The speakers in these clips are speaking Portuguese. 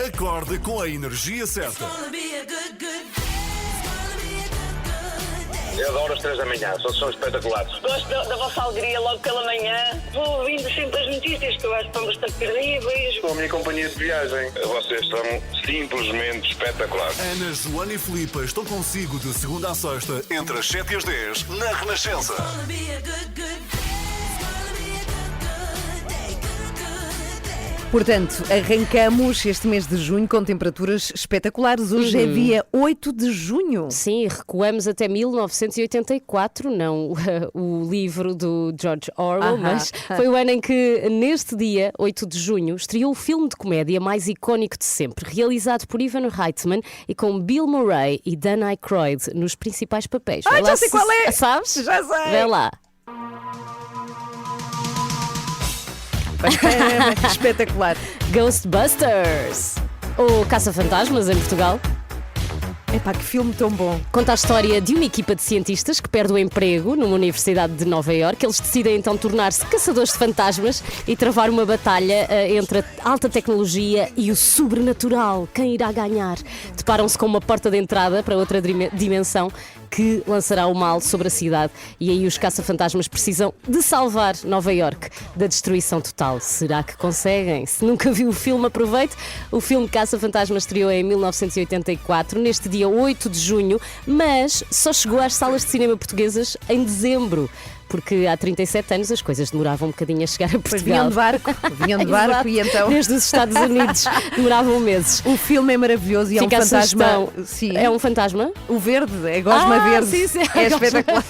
Acorde com a energia certa. Eu adoro as 3 da manhã, são espetaculares. Gosto da vossa alegria logo pela manhã. Vou ouvindo sempre as notícias que eu acho que estão bastante credíveis. Com a minha companhia de viagem. Vocês são simplesmente espetaculares. Ana, Joana e Filipe estão consigo de segunda a sexta, entre as 7 e as 10, na Renascença. Portanto, arrancamos este mês de junho com temperaturas espetaculares. Hoje é dia 8 de junho. Sim, recuamos até 1984, não o livro do George Orwell, mas foi o ano em que, neste dia, 8 de junho, estreou o filme de comédia mais icónico de sempre, realizado por Ivan Reitman e com Bill Murray e Dan Aykroyd nos principais papéis. Ai, já sei qual é! Sabes? Já sei! Vê lá. Espetacular. Ghostbusters, ou Caça-Fantasmas em Portugal. Epá, que filme tão bom. Conta a história de uma equipa de cientistas que perde o emprego numa universidade de Nova Iorque. Eles decidem então tornar-se caçadores de fantasmas e travar uma batalha entre a alta tecnologia e o sobrenatural. Quem irá ganhar? Deparam-se com uma porta de entrada para outra dimensão que lançará o mal sobre a cidade. E aí os caça-fantasmas precisam de salvar Nova Iorque da destruição total. Será que conseguem? Se nunca viu o filme, aproveite. O filme Caça-Fantasmas estreou em 1984, neste dia 8 de junho, mas só chegou às salas de cinema portuguesas em dezembro. Porque há 37 anos as coisas demoravam um bocadinho a chegar a Portugal. Pois vinham de barco e então... Desde os Estados Unidos demoravam meses. O filme é maravilhoso e é um fantasma. Sim. É um fantasma? O verde, é gosma verde. Sim, é espetacular.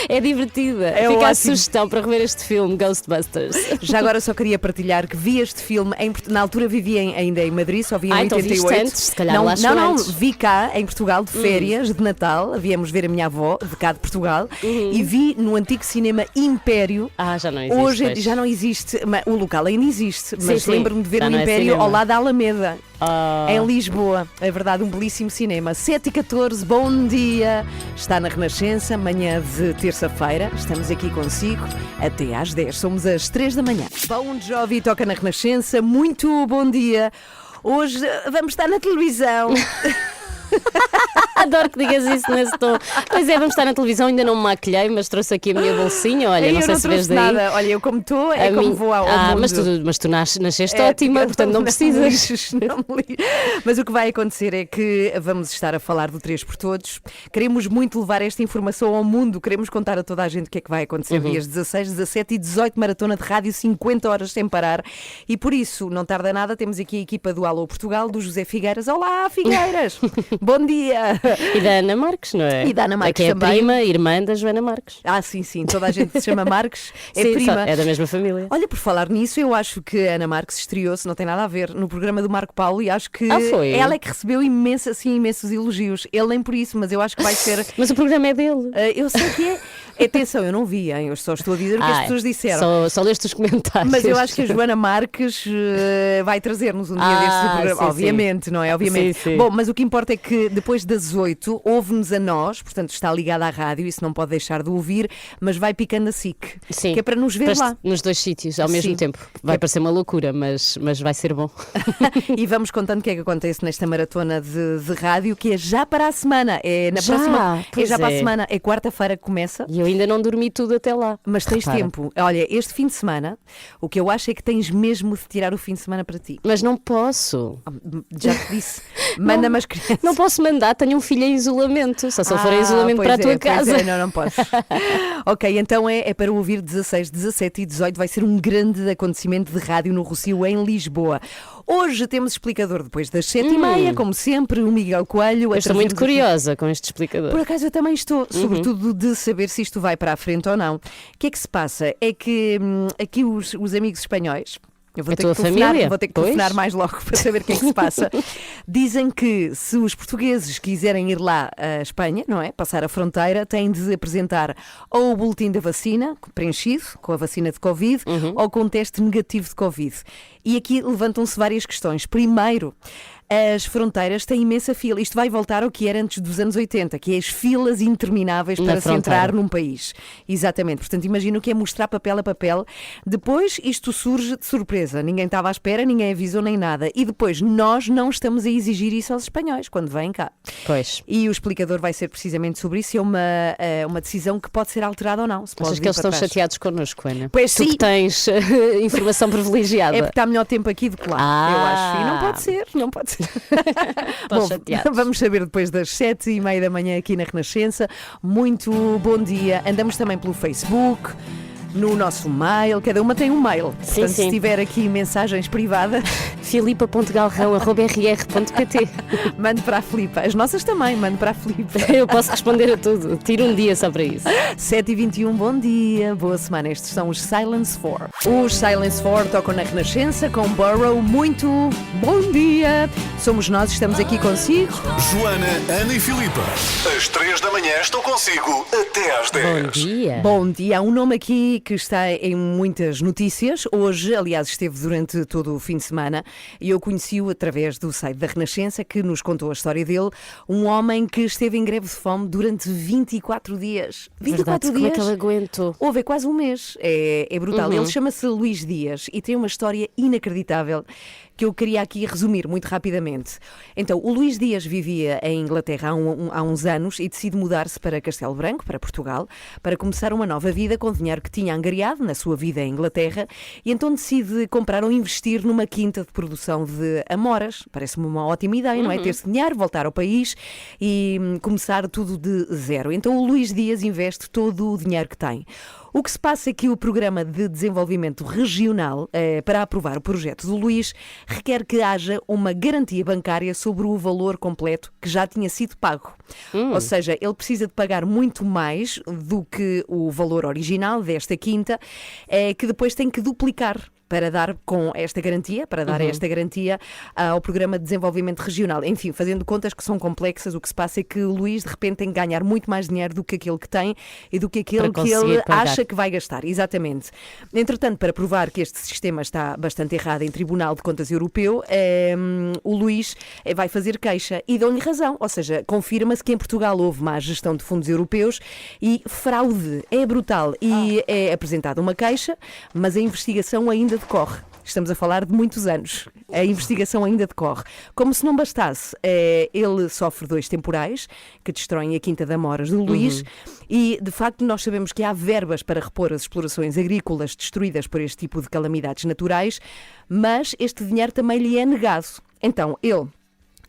É divertida. É Fica a ótimo. sugestão para rever este filme, Ghostbusters. Já agora só queria partilhar que vi este filme, na altura vivia ainda em Madrid, só vi em então 88. viste antes, se calhar lá não, antes. vi cá em Portugal de férias, de Natal, viemos ver a minha avó de cá de Portugal e vi no antigo cinema Império. Já não existe. Hoje já não existe, o local ainda existe, mas Sim. lembro-me de ver Já o não é Império cinema. ao lado da Alameda. Em Lisboa, é verdade, um belíssimo cinema. 7h14, bom dia. Está na Renascença, manhã de terça-feira. Estamos aqui consigo até às 10. Somos às 3 da manhã. Bon Jovi toca na Renascença. Muito bom dia. Hoje vamos estar na televisão. Adoro que digas isso nesse tom. Pois é, vamos estar na televisão, ainda não me maquilhei, mas trouxe aqui a minha bolsinha. Olha, não sei se vês daí. Nada. Olha, eu como estou, é como vou ao mundo. Mas tu nasceste ótima, portanto não precisas. Mas o que vai acontecer é que vamos estar a falar do 3 por Todos. Queremos muito levar esta informação ao mundo. Queremos contar a toda a gente o que é que vai acontecer dias 16, 17 e 18, maratona de rádio, 50 horas sem parar. E por isso, não tarda nada, temos aqui a equipa do Alô Portugal, do José Figueiras. Olá, Figueiras! Bom dia! E da Ana Marques, não é? E da Ana Marques que é também. a prima, irmã da Joana Marques. Sim, toda a gente se chama Marques, é Sim, prima. é da mesma família. Olha, por falar nisso, eu acho que a Ana Marques estreou-se, não tem nada a ver, no programa do Marco Paulo e acho que foi? ela é que recebeu imensos elogios. Ele nem por isso, mas eu acho que vai ser... Mas o programa é dele. Eu sei que é... Atenção, eu não vi, hein? Eu só estou a dizer o que as pessoas disseram. Só leste os comentários. Mas eu acho que a Joana Marques vai trazer-nos um dia destes do programa. Sim, obviamente, não é? Obviamente. Sim. Bom, mas o que importa é que depois das 8 ouve-nos a nós, portanto está ligada à rádio, isso não pode deixar de ouvir, mas vai picando a SIC. Sim. Que é para nos ver lá. Nos dois sítios ao mesmo tempo. Vai parecer uma loucura, mas vai ser bom. E vamos contando o que é que acontece nesta maratona de rádio, que é já para a semana. É na próxima. É já para a semana. É quarta-feira que começa. E eu ainda não dormi tudo até lá. Mas tens tempo. Olha, este fim de semana, o que eu acho é que tens mesmo de tirar o fim de semana para ti. Mas não posso. Já te disse. Manda-me as crianças. Não posso mandar, tenho um filho em isolamento. Só se ele for em isolamento para a tua casa. Não posso. Ok, então é para ouvir 16, 17 e 18. Vai ser um grande acontecimento de rádio no Rossio, em Lisboa. Hoje temos explicador depois das 7h30, como sempre, o Miguel Coelho. Eu estou muito curiosa com este explicador. Por acaso eu também estou, sobretudo de saber se isto vai para a frente ou não. O que é que se passa? É que aqui os amigos espanhóis, eu vou ter que telefonar mais logo para saber o que é que se passa. Dizem que se os portugueses quiserem ir lá à Espanha, não é? Passar a fronteira, têm de apresentar ou o boletim da vacina, preenchido, com a vacina de Covid, ou com um teste negativo de Covid. E aqui levantam-se várias questões. Primeiro, as fronteiras têm imensa fila. Isto vai voltar ao que era antes dos anos 80, que é as filas intermináveis para se entrar num país. Exatamente. Portanto, imagina o que é mostrar papel a papel. Depois, isto surge de surpresa. Ninguém estava à espera, ninguém avisou nem nada. E depois, nós não estamos a exigir isso aos espanhóis quando vêm cá. Pois. E o explicador vai ser precisamente sobre isso. É uma decisão que pode ser alterada ou não. Achas que eles estão chateados connosco, Ana? Pois tu sim. que tens informação privilegiada. É porque está melhor tempo aqui do que lá, eu acho. E não pode ser, não pode ser. Bom, chateados. vamos saber depois das 7h30 da manhã aqui na Renascença. Muito bom dia. Andamos também pelo Facebook, no nosso mail. Cada uma tem um mail. Portanto, se tiver aqui mensagens privadas, filipa.galrão@rr.pt. mande para a Filipa. As nossas também, mande para a Filipa. Eu posso responder a tudo. Tiro um dia só para isso. 7h21, bom dia, boa semana. Estes são os Silence 4. Os Silence 4 tocam na Renascença com Burrow. Muito bom dia. Somos nós, estamos aqui consigo. Joana, Ana e Filipa. Às 3 da manhã estou consigo até às 10. Bom dia. Bom dia, há um nome aqui que está em muitas notícias. Hoje, aliás, esteve durante todo o fim de semana e eu conheci-o através do site da Renascença, que nos contou a história dele. Um homem que esteve em greve de fome durante 24 dias. 24 Verdade, como é dias? que ele aguentou? Houve quase um mês. É brutal. Ele chama-se Luís Dias e tem uma história inacreditável que eu queria aqui resumir muito rapidamente. Então, o Luís Dias vivia em Inglaterra há uns anos e decide mudar-se para Castelo Branco, para Portugal, para começar uma nova vida com o dinheiro que tinha angariado na sua vida em Inglaterra, e então decide comprar ou investir numa quinta de produção de amoras. Parece-me uma ótima ideia, não é? Ter-se dinheiro, voltar ao país e começar tudo de zero. Então o Luís Dias investe todo o dinheiro que tem. O que se passa é que o Programa de Desenvolvimento Regional, para aprovar o projeto do Luís, requer que haja uma garantia bancária sobre o valor completo que já tinha sido pago. Ou seja, ele precisa de pagar muito mais do que o valor original desta quinta, que depois tem que duplicar para dar com esta garantia, esta garantia ao Programa de Desenvolvimento Regional. Enfim, fazendo contas que são complexas, o que se passa é que o Luís de repente tem que ganhar muito mais dinheiro do que aquele que tem e do que aquele que ele acha que vai gastar. Exatamente. Entretanto, para provar que este sistema está bastante errado em Tribunal de Contas Europeu, o Luís vai fazer queixa e dão-lhe razão. Ou seja, confirma-se que em Portugal houve má gestão de fundos europeus e fraude. É brutal. E é apresentada uma queixa, mas a investigação ainda decorre. Estamos a falar de muitos anos. A investigação ainda decorre. Como se não bastasse, ele sofre 2 temporais que destroem a Quinta de Amoras do Luís e, de facto, nós sabemos que há verbas para repor as explorações agrícolas destruídas por este tipo de calamidades naturais, mas este dinheiro também lhe é negado. Então, ele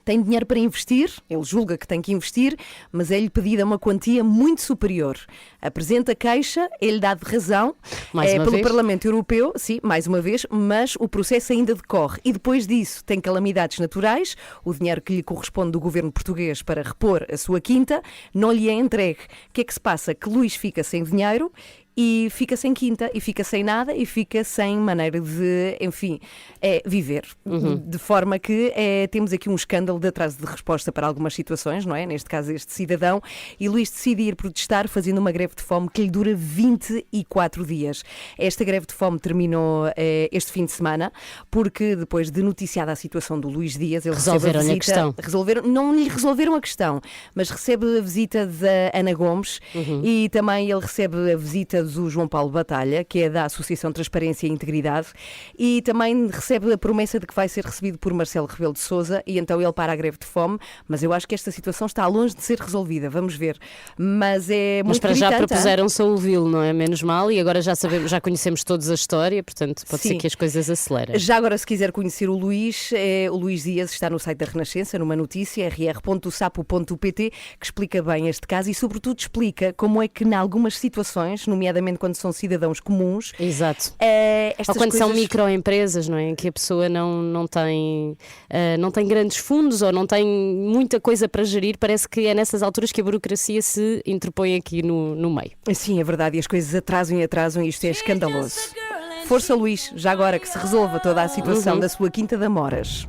tem dinheiro para investir, ele julga que tem que investir, mas é-lhe pedida uma quantia muito superior. Apresenta queixa, é-lhe dado razão pelo Parlamento Europeu, sim, mais uma vez, mas o processo ainda decorre. E depois disso tem calamidades naturais, o dinheiro que lhe corresponde do governo português para repor a sua quinta não lhe é entregue. O que é que se passa? Que Luís fica sem dinheiro e fica sem quinta, e fica sem nada, e fica sem maneira de, enfim, viver. De forma que temos aqui um escândalo de atraso de resposta para algumas situações, não é? Neste caso, este cidadão. E Luís decide ir protestar fazendo uma greve de fome que lhe dura 24 dias. Esta greve de fome terminou este fim de semana, porque depois de noticiada a situação do Luís Dias, ele recebe a visita... Não lhe resolveram a questão, mas recebe a visita da Ana Gomes e também ele recebe a visita do João Paulo Batalha, que é da Associação Transparência e Integridade, e também recebe a promessa de que vai ser recebido por Marcelo Rebelo de Sousa, e então ele para a greve de fome, mas eu acho que esta situação está longe de ser resolvida, vamos ver. Mas é muito para já gritante, propuseram-se a ouvi-lo, não é? Menos mal, e agora já sabemos, já conhecemos todos a história, portanto pode ser que as coisas acelerem. Já agora, se quiser conhecer o Luís Dias está no site da Renascença, numa notícia, rr.sapo.pt, que explica bem este caso e sobretudo explica como é que em algumas situações, nomeadamente quando são cidadãos comuns. Exato. Ou quando são microempresas, não é? Em que a pessoa não tem grandes fundos ou não tem muita coisa para gerir, parece que é nessas alturas que a burocracia se interpõe aqui no meio. Sim, é verdade, e as coisas atrasam e isto é escandaloso. Força, Luís, já agora que se resolva toda a situação da sua Quinta de Amoras.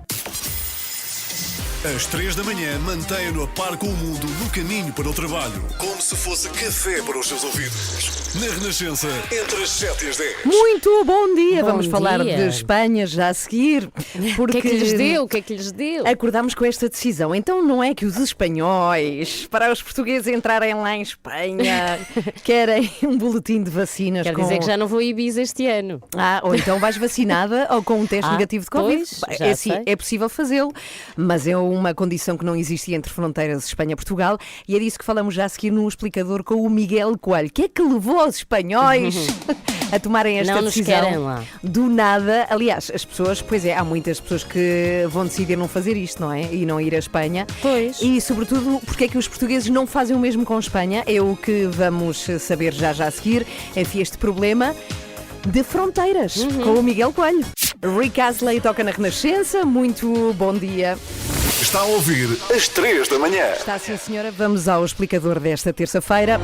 Às 3 da manhã, mantenha-no a par com o mundo no caminho para o trabalho. Como se fosse café para os seus ouvidos. Na Renascença, entre as 7 e as 10. Muito bom dia! Bom Vamos falar dia. de Espanha já a seguir. O que é que lhes deu? O que é que lhes deu? Acordámos com esta decisão. Então não é que os espanhóis, para os portugueses entrarem lá em Espanha, querem um boletim de vacinas. Quer dizer que já não vou a Ibiza este ano. Ou então vais vacinada ou com um teste negativo de Covid. pois, já É assim, sei. é possível fazê-lo, mas é uma condição que não existe entre fronteiras Espanha-Portugal e é disso que falamos já a seguir no explicador com o Miguel Coelho. O que é que levou os espanhóis a tomarem esta Não nos decisão querem lá. do nada? Aliás, as pessoas, pois é, há muitas pessoas que vão decidir não fazer isto, não é? E não ir à Espanha. Pois. E, sobretudo, porque é que os portugueses não fazem o mesmo com a Espanha? É o que vamos saber já a seguir. Enfim, este problema de fronteiras com o Miguel Coelho. Rick Astley toca na Renascença. Muito bom dia. Está a ouvir às 3 da manhã. Está sim, senhora. Vamos ao explicador desta terça-feira.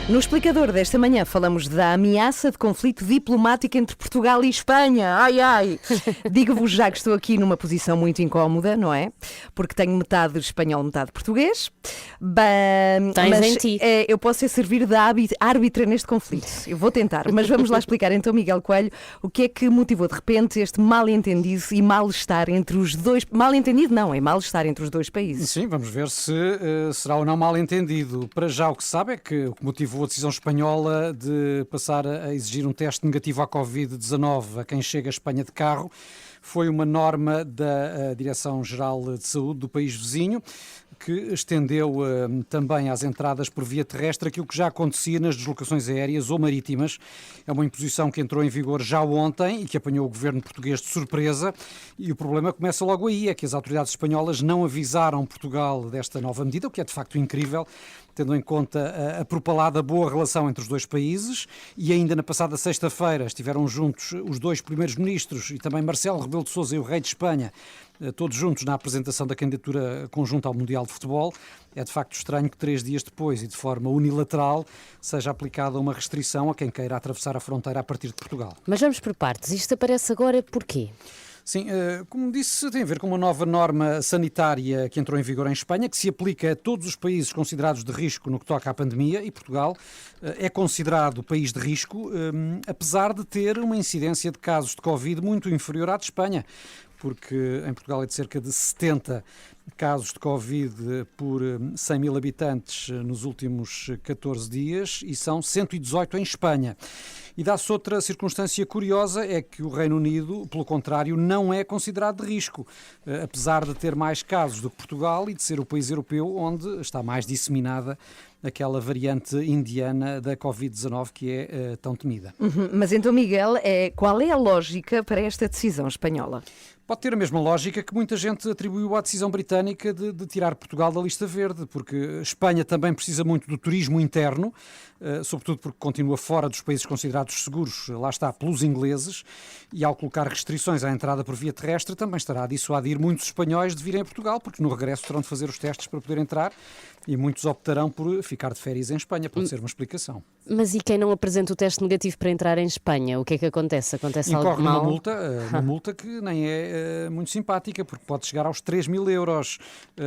No explicador desta manhã falamos da ameaça de conflito diplomático entre Portugal e Espanha. Ai, ai! Digo-vos já que estou aqui numa posição muito incómoda, não é? Porque tenho metade espanhol, metade português. Tens Mas em ti. eu posso servir de árbitra neste conflito. Eu vou tentar, mas vamos lá explicar então, Miguel Coelho, o que é que motivou de repente este mal-entendido e mal-estar entre os dois... Mal-entendido não, é mal-estar entre os dois países. Sim, vamos ver se será ou não mal entendido. Para já o que se sabe é que o que motivou a decisão espanhola de passar a exigir um teste negativo à Covid-19 a quem chega à Espanha de carro foi uma norma da Direção-Geral de Saúde do país vizinho, que estendeu também às entradas por via terrestre aquilo que já acontecia nas deslocações aéreas ou marítimas. É uma imposição que entrou em vigor já ontem e que apanhou o governo português de surpresa. E o problema começa logo aí, é que as autoridades espanholas não avisaram Portugal desta nova medida, o que é de facto incrível, tendo em conta a propalada boa relação entre os dois países. E ainda na passada sexta-feira estiveram juntos os dois primeiros ministros e também Marcelo Rebelo de Sousa e o rei de Espanha, todos juntos na apresentação da candidatura conjunta ao Mundial de Futebol. É de facto estranho que 3 dias depois e de forma unilateral seja aplicada uma restrição a quem queira atravessar a fronteira a partir de Portugal. Mas vamos por partes. Isto aparece agora porquê? Sim, como disse, tem a ver com uma nova norma sanitária que entrou em vigor em Espanha, que se aplica a todos os países considerados de risco no que toca à pandemia, e Portugal é considerado país de risco, apesar de ter uma incidência de casos de Covid muito inferior à de Espanha, porque em Portugal é de cerca de 70 casos de Covid por 100 mil habitantes nos últimos 14 dias e são 118 em Espanha. E dá-se outra circunstância curiosa, é que o Reino Unido, pelo contrário, não é considerado de risco, apesar de ter mais casos do que Portugal e de ser o país europeu onde está mais disseminada aquela variante indiana da Covid-19 que é tão temida. Mas então, Miguel, qual é a lógica para esta decisão espanhola? Pode ter a mesma lógica que muita gente atribuiu à decisão britânica de tirar Portugal da lista verde, porque Espanha também precisa muito do turismo interno, sobretudo porque continua fora dos países considerados seguros, lá está, pelos ingleses, e ao colocar restrições à entrada por via terrestre também estará a dissuadir muitos espanhóis de virem a Portugal, porque no regresso terão de fazer os testes para poder entrar e muitos optarão por ficar de férias em Espanha, pode ser uma explicação. Mas e quem não apresenta o teste negativo para entrar em Espanha? O que é que acontece? Acontece algo Incorre mal? uma multa que nem é muito simpática, porque pode chegar aos 3.000 euros.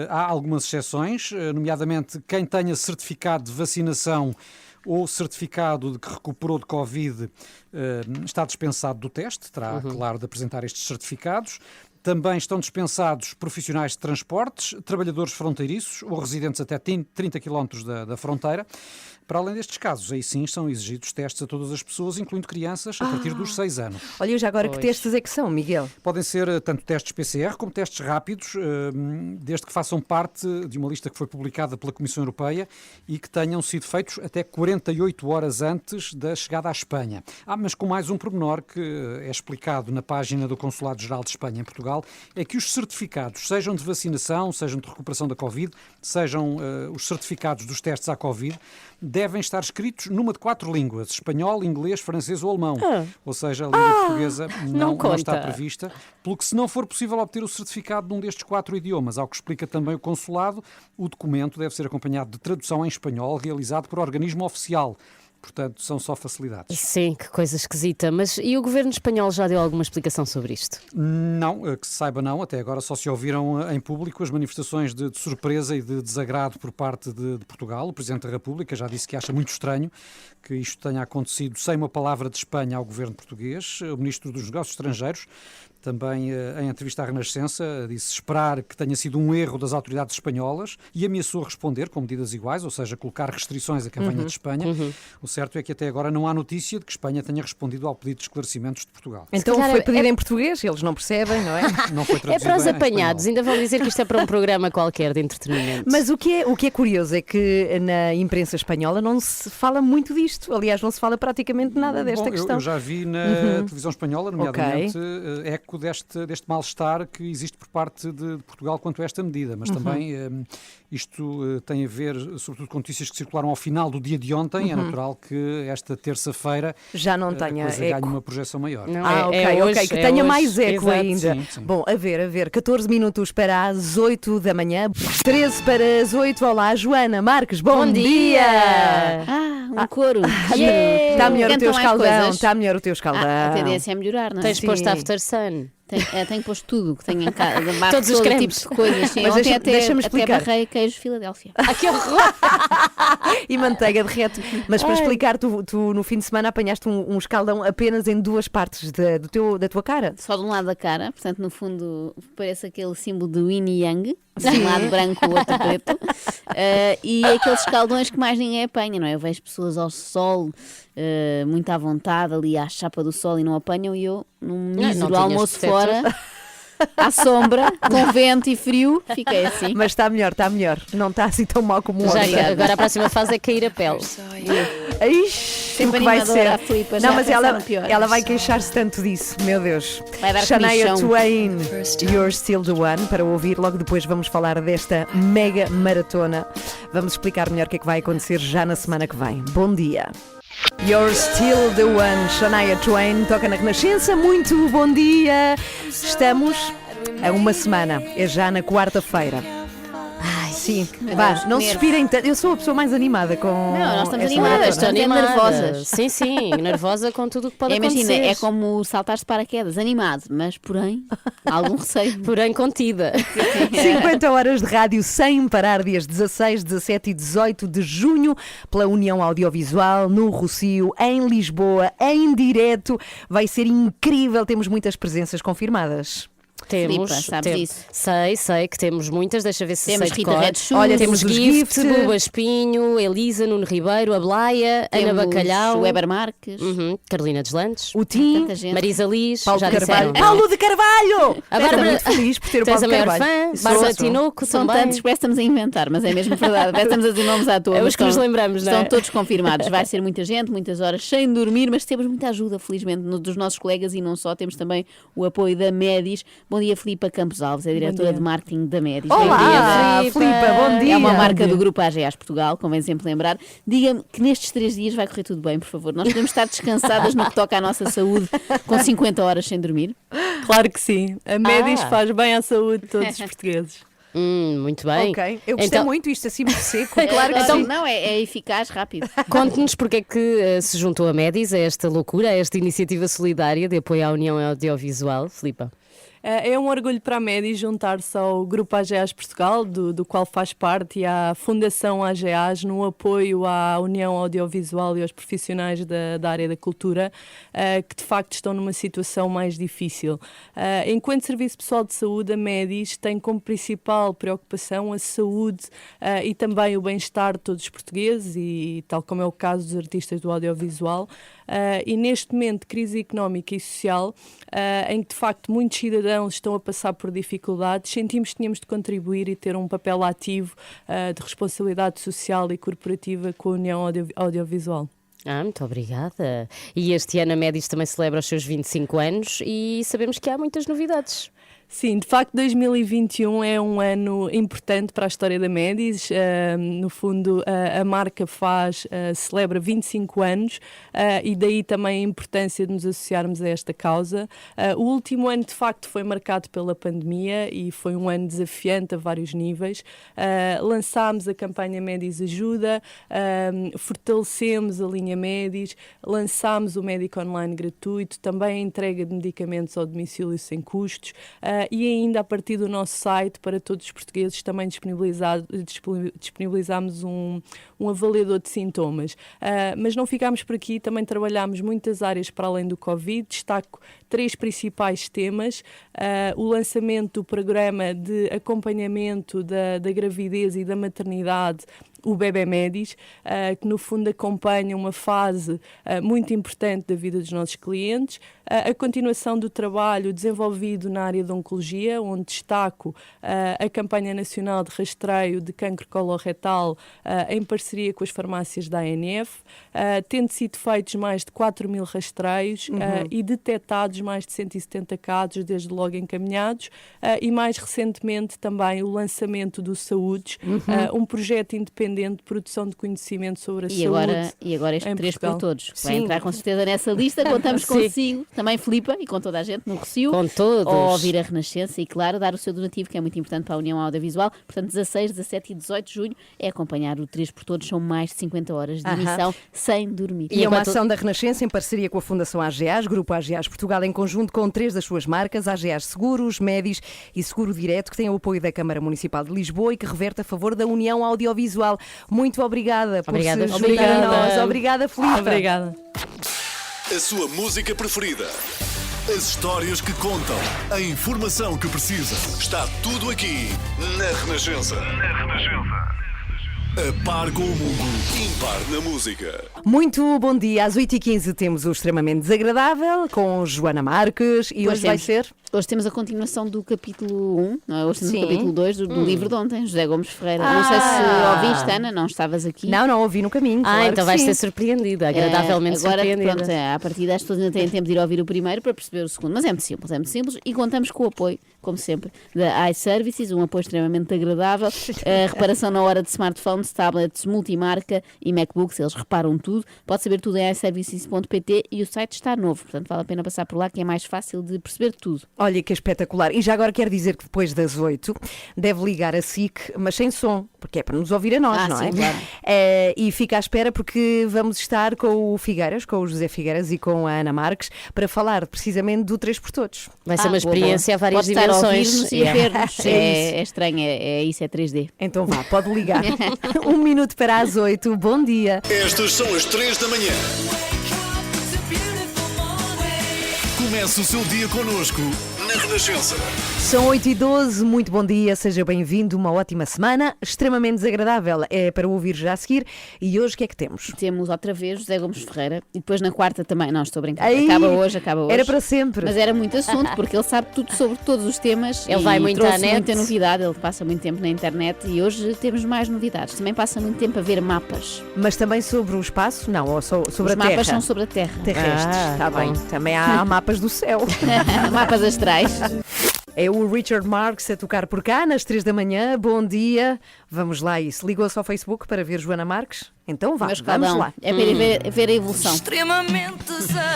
Há algumas exceções, nomeadamente quem tenha certificado de vacinação ou certificado de que recuperou de Covid está dispensado do teste, terá, claro, de apresentar estes certificados. Também estão dispensados profissionais de transportes, trabalhadores fronteiriços ou residentes até 30 km da fronteira. Para além destes casos, aí sim são exigidos testes a todas as pessoas, incluindo crianças, a partir dos 6 anos. Olha, já agora que testes é que são, Miguel? Podem ser tanto testes PCR como testes rápidos, desde que façam parte de uma lista que foi publicada pela Comissão Europeia e que tenham sido feitos até 48 horas antes da chegada à Espanha. Mas com mais um pormenor que é explicado na página do Consulado-Geral de Espanha em Portugal, Portugal, é que os certificados, sejam de vacinação, sejam de recuperação da Covid, sejam os certificados dos testes à Covid, devem estar escritos numa de 4 línguas: espanhol, inglês, francês ou alemão. Ou seja, a língua portuguesa não está prevista, pelo que, se não for possível obter o certificado de um destes 4 idiomas, ao que explica também o consulado, o documento deve ser acompanhado de tradução em espanhol realizado por organismo oficial. Portanto, são só facilidades. Sim, que coisa esquisita. Mas e o governo espanhol já deu alguma explicação sobre isto? Não, que se saiba não. Até agora só se ouviram em público as manifestações de surpresa e de desagrado por parte de Portugal. O Presidente da República já disse que acha muito estranho que isto tenha acontecido sem uma palavra de Espanha ao governo português. O Ministro dos Negócios Estrangeiros também, em entrevista à Renascença, disse esperar que tenha sido um erro das autoridades espanholas e ameaçou responder com medidas iguais, ou seja, colocar restrições a quem venha de Espanha. O certo é que até agora não há notícia de que Espanha tenha respondido ao pedido de esclarecimentos de Portugal. Então foi pedido em português, eles não percebem, não é? Não foi É traduzido para os em apanhados, espanhol. ainda vão dizer que isto é para um programa qualquer de entretenimento. Mas o que é curioso é que na imprensa espanhola não se fala muito disto. Aliás, não se fala praticamente nada desta Bom, questão. eu já vi na televisão espanhola, nomeadamente, eco deste mal-estar que existe por parte de Portugal quanto a esta medida, mas também isto tem a ver, sobretudo, com notícias que circularam ao final do dia de ontem. É natural que esta terça-feira Já não a tenha coisa eco. ganhe uma projeção maior. Não, Ok, hoje, que tenha hoje. mais eco Exato. ainda. Sim, sim. Bom, a ver, 14 minutos para as 8 da manhã, 13 para as 8. Olá, Joana Marques, bom dia! Um coro. Está melhor o teu Cantam mais escaldão, coisas. está melhor o teu escaldão. A tendência é melhorar, não é? Tens Sim. posto After Sun. Tenho posto tudo que tenho em casa. Todos os todo cremes. tipo de coisas. Sim. Mas Ontem deixa-me até explicar. barrei queijo Filadélfia. Ah, que horror! E manteiga derrete. Mas para explicar, tu no fim de semana apanhaste um escaldão apenas em 2 partes da tua cara. Só de um lado da cara, portanto, no fundo, parece aquele símbolo de Yin e Yang. Um lado branco, o outro preto. E aqueles escaldões que mais ninguém apanha, não é? Eu vejo pessoas ao sol, muito à vontade, ali à chapa do sol e não apanham, e eu, num Não mísero tinhas almoço protetor. fora, à sombra, com vento e frio, fiquei assim. Mas está melhor. Não está assim tão mal como Já ontem. que agora a próxima fase é cair a pele. Ixi, Sempre o que vai animadora ser. a Filipa, já Não, mas a pensar ela, no pior. ela vai queixar-se tanto disso, meu Deus. Vai dar Shania comichão. Twain, You're Still the One, para ouvir. Logo depois vamos falar desta mega maratona. Vamos explicar melhor o que é que vai acontecer já na semana que vem. Bom dia. You're Still the One, Shania Twain, toca na Renascença. Muito bom dia. Estamos a uma semana, é já na quarta-feira. Ai, sim, vá, não se nervos. inspirem tanto. Eu sou a pessoa mais animada com. Não, nós estamos esta animadas, maratona. Estou Estamos animada. nervosas. Sim, sim, nervosa com tudo o que pode Imagina, acontecer. é como saltar de paraquedas, animado, mas porém, algum receio. Porém contida. 50 horas de rádio sem parar, dias 16, 17 e 18 de junho, pela União Audiovisual, no Rossio, em Lisboa, em direto. Vai ser incrível, temos muitas presenças confirmadas. Temos, Filipa, sabes disso? Sei que temos muitas, deixa ver se Temos sei de Rita cor. Red Shoes. Olha, Temos temos os Gift, Gift. Buba Espinho, Elisa, Nuno Ribeiro, a Blaia, Ana Temos Bacalhau, o Weber Marques, Carolina Deslandes, O Tim, tanta gente. Marisa Liz, Paulo já de Carvalho. disseram. Paulo de Carvalho! A Estou Bárbara- muito feliz por ter o Tu és Paulo a de maior Carvalho. fã, Sou. Bárbara Tinoco São também. tantos que parece que estamos a inventar, mas é mesmo verdade. Parece que estamos a dizer nomes à toa. É os mas que nos estão- lembramos, não é? Estão todos confirmados. Vai ser muita gente, muitas horas sem dormir, mas temos muita ajuda, felizmente, dos nossos colegas e não só. Temos também o apoio da Médis. Bom dia, Filipa Campos Alves, é diretora de marketing da Médis. Olá, Bem-vinda, Filipa, bom dia. É uma marca do grupo AGAs Portugal, convém sempre lembrar. Diga-me que nestes 3 dias vai correr tudo bem, por favor. Nós podemos estar descansadas no que toca à nossa saúde com 50 horas sem dormir. Claro que sim. A Médis Ah. faz bem à saúde de todos os portugueses. Muito bem. Ok, eu gostei Então, muito isto assim muito seco. Claro que Então, sim. não, é eficaz, rápido. conte-nos porque é que se juntou a Médis a esta loucura, a esta iniciativa solidária de apoio à União Audiovisual. Filipa. É um orgulho para a Médis juntar-se ao Grupo AGAs Portugal, do qual faz parte, e à Fundação AGAs, no apoio à União Audiovisual e aos profissionais da área da cultura, que de facto estão numa situação mais difícil. Enquanto Serviço Pessoal de Saúde, a Médis tem como principal preocupação a saúde e também o bem-estar de todos os portugueses, e tal como é o caso dos artistas do audiovisual. E neste momento de crise económica e social, em que de facto muitos cidadãos estão a passar por dificuldades, sentimos que tínhamos de contribuir e ter um papel ativo de responsabilidade social e corporativa com a União Audiovisual. Muito obrigada. E este ano a Médis também celebra os seus 25 anos e sabemos que há muitas novidades. Sim, de facto 2021 é um ano importante para a história da Médis. No fundo, a marca celebra 25 anos e daí também a importância de nos associarmos a esta causa. O último ano, de facto, foi marcado pela pandemia e foi um ano desafiante a vários níveis. Lançámos a campanha Médis Ajuda, fortalecemos a linha Médis, lançámos o médico online gratuito, também a entrega de medicamentos ao domicílio sem custos. E ainda a partir do nosso site, para todos os portugueses, também disponibilizámos um avaliador de sintomas. Mas não ficámos por aqui, também trabalhámos muitas áreas para além do Covid. Destaco 3 principais temas: o lançamento do programa de acompanhamento da gravidez e da maternidade, o Bebé Médis, que no fundo acompanha uma fase muito importante da vida dos nossos clientes, a continuação do trabalho desenvolvido na área de oncologia, onde destaco a campanha nacional de rastreio de cancro coloretal em parceria com as farmácias da ANF, tendo sido feitos mais de 4.000 rastreios e detectados mais de 170 casos, desde logo encaminhados, e mais recentemente também o lançamento do Saúdes, um projeto independente de produção de conhecimento sobre a saúde. E agora este 3 por todos. Vai Sim. entrar com certeza nessa lista. Contamos consigo, também Filipa, e com toda a gente no Rossio. Com todos. Ou ouvir a Renascença e, claro, dar o seu donativo, que é muito importante para a União Audiovisual. Portanto, 16, 17 e 18 de junho é acompanhar o 3 por todos. São mais de 50 horas de emissão sem dormir. E é uma ação da Renascença em parceria com a Fundação AGEAS, Grupo AGEAS Portugal, em conjunto com 3 das suas marcas, AGEAS Seguros, Médis e Seguro Direto, que tem o apoio da Câmara Municipal de Lisboa e que reverte a favor da União Audiovisual. Muito obrigada por se juntar a nós. Obrigada, Filipe. Obrigada. A sua música preferida. As histórias que contam. A informação que precisa. Está tudo aqui na Renascença. A par com o mundo, impar na música. Muito bom dia. Às 8h15 temos o Extremamente Desagradável com Joana Marques e hoje vai ser... Hoje temos a continuação do capítulo 1, não é? Hoje temos Sim. o capítulo 2 do livro de ontem, José Gomes Ferreira. Não sei se ouviste, Ana, não estavas aqui. Não ouvi no caminho. Claro então que vais sim. ser surpreendida, agradavelmente agora, surpreendida. Pronto, a partir das pessoas ainda têm tempo de ir ouvir o primeiro para perceber o segundo. Mas é muito simples e contamos com o apoio, como sempre, da iServices, um apoio extremamente agradável. A reparação na hora de smartphones, tablets, multimarca e MacBooks, eles reparam tudo. Pode saber tudo em iServices.pt e o site está novo, portanto vale a pena passar por lá, que é mais fácil de perceber tudo. Olha que espetacular. E já agora quero dizer que depois das 8 deve ligar a SIC, mas sem som, porque é para nos ouvir a nós, não sim, é? Claro. E fica à espera porque vamos estar com o Figueiras, com o José Figueiras e com a Ana Marques para falar precisamente do 3 por Todos. Vai ser uma experiência a várias Pode estar a dimensões. ouvir-nos e a ver-nos. É estranho, é 3D. Então vá, pode ligar. 1 minuto para as 8. Bom dia. Estas são as 3 da manhã. Comece o seu dia connosco na Renascença. São 8h12, muito bom dia, seja bem-vindo, uma ótima semana, extremamente desagradável, é para ouvir já a seguir. E hoje o que é que temos? Temos outra vez José Gomes Ferreira e depois na quarta também, não estou a brincar, Aí, acaba hoje. Era para sempre. Mas era muito assunto, porque ele sabe tudo sobre todos os temas. Ele e vai muito trouxe à net. muita novidade, ele passa muito tempo na internet e hoje temos mais novidades. Também passa muito tempo a ver mapas. Mas também sobre o espaço? Não, ou sobre Os a Terra? mapas são sobre a Terra. Terrestres, está bem. Também há mapas do céu. Mapas astrais. É o Richard Marx a tocar por cá nas 3 da manhã. Bom dia. Vamos lá isso. Ligou-se ao Facebook para ver Joana Marques? Então vá, Meus vamos caldão. lá. É para ir ver a evolução. Extremamente desagradável,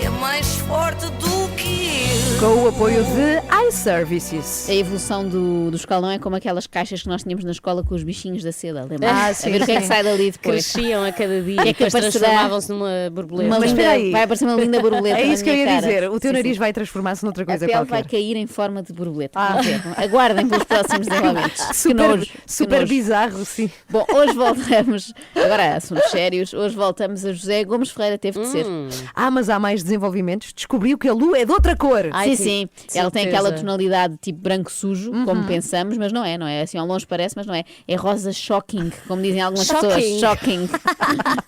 é mais forte do que eu. Com o apoio de iServices. A evolução do escalão é como aquelas caixas que nós tínhamos na escola com os bichinhos da seda, lembra? sim, A ver o que é que sim. sai dali depois. Cresciam a cada dia É e que depois aparecerá transformavam-se numa borboleta. Uma Mas linda, espera aí. vai aparecer uma linda borboleta. É na isso que eu minha ia cara. dizer. O teu Sim, nariz sim. vai transformar-se noutra A coisa pele qualquer. vai cair em forma de borboleta. Vamos ver. Aguardem pelos próximos desenvolvimentos. Que nojo, que Super nojo. bizarro, sim. Bom, hoje voltamos, agora assuntos sérios, hoje voltamos a José Gomes Ferreira, teve de ser. Mas há mais desenvolvimentos. Descobriu que a lua é de outra cor. Ai, Sim. de Ela tem certeza. aquela tonalidade tipo branco sujo, como pensamos, mas não é, não é? Assim ao longe parece, mas não é. É rosa shocking, como dizem algumas pessoas. Shocking.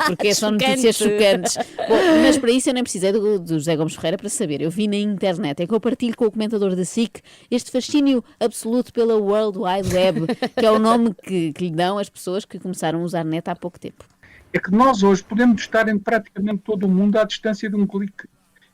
Porque são notícias chocantes. Bom, mas para isso eu nem precisei do José Gomes Ferreira para saber. Eu vi na internet, é que eu partilho com o comentador da SIC este fascínio absoluto pela World Wide Web, que é o nome que lhe dão as pessoas que começaram a usar net há pouco tempo. é que nós hoje podemos estar em praticamente todo o mundo à distância de um clique.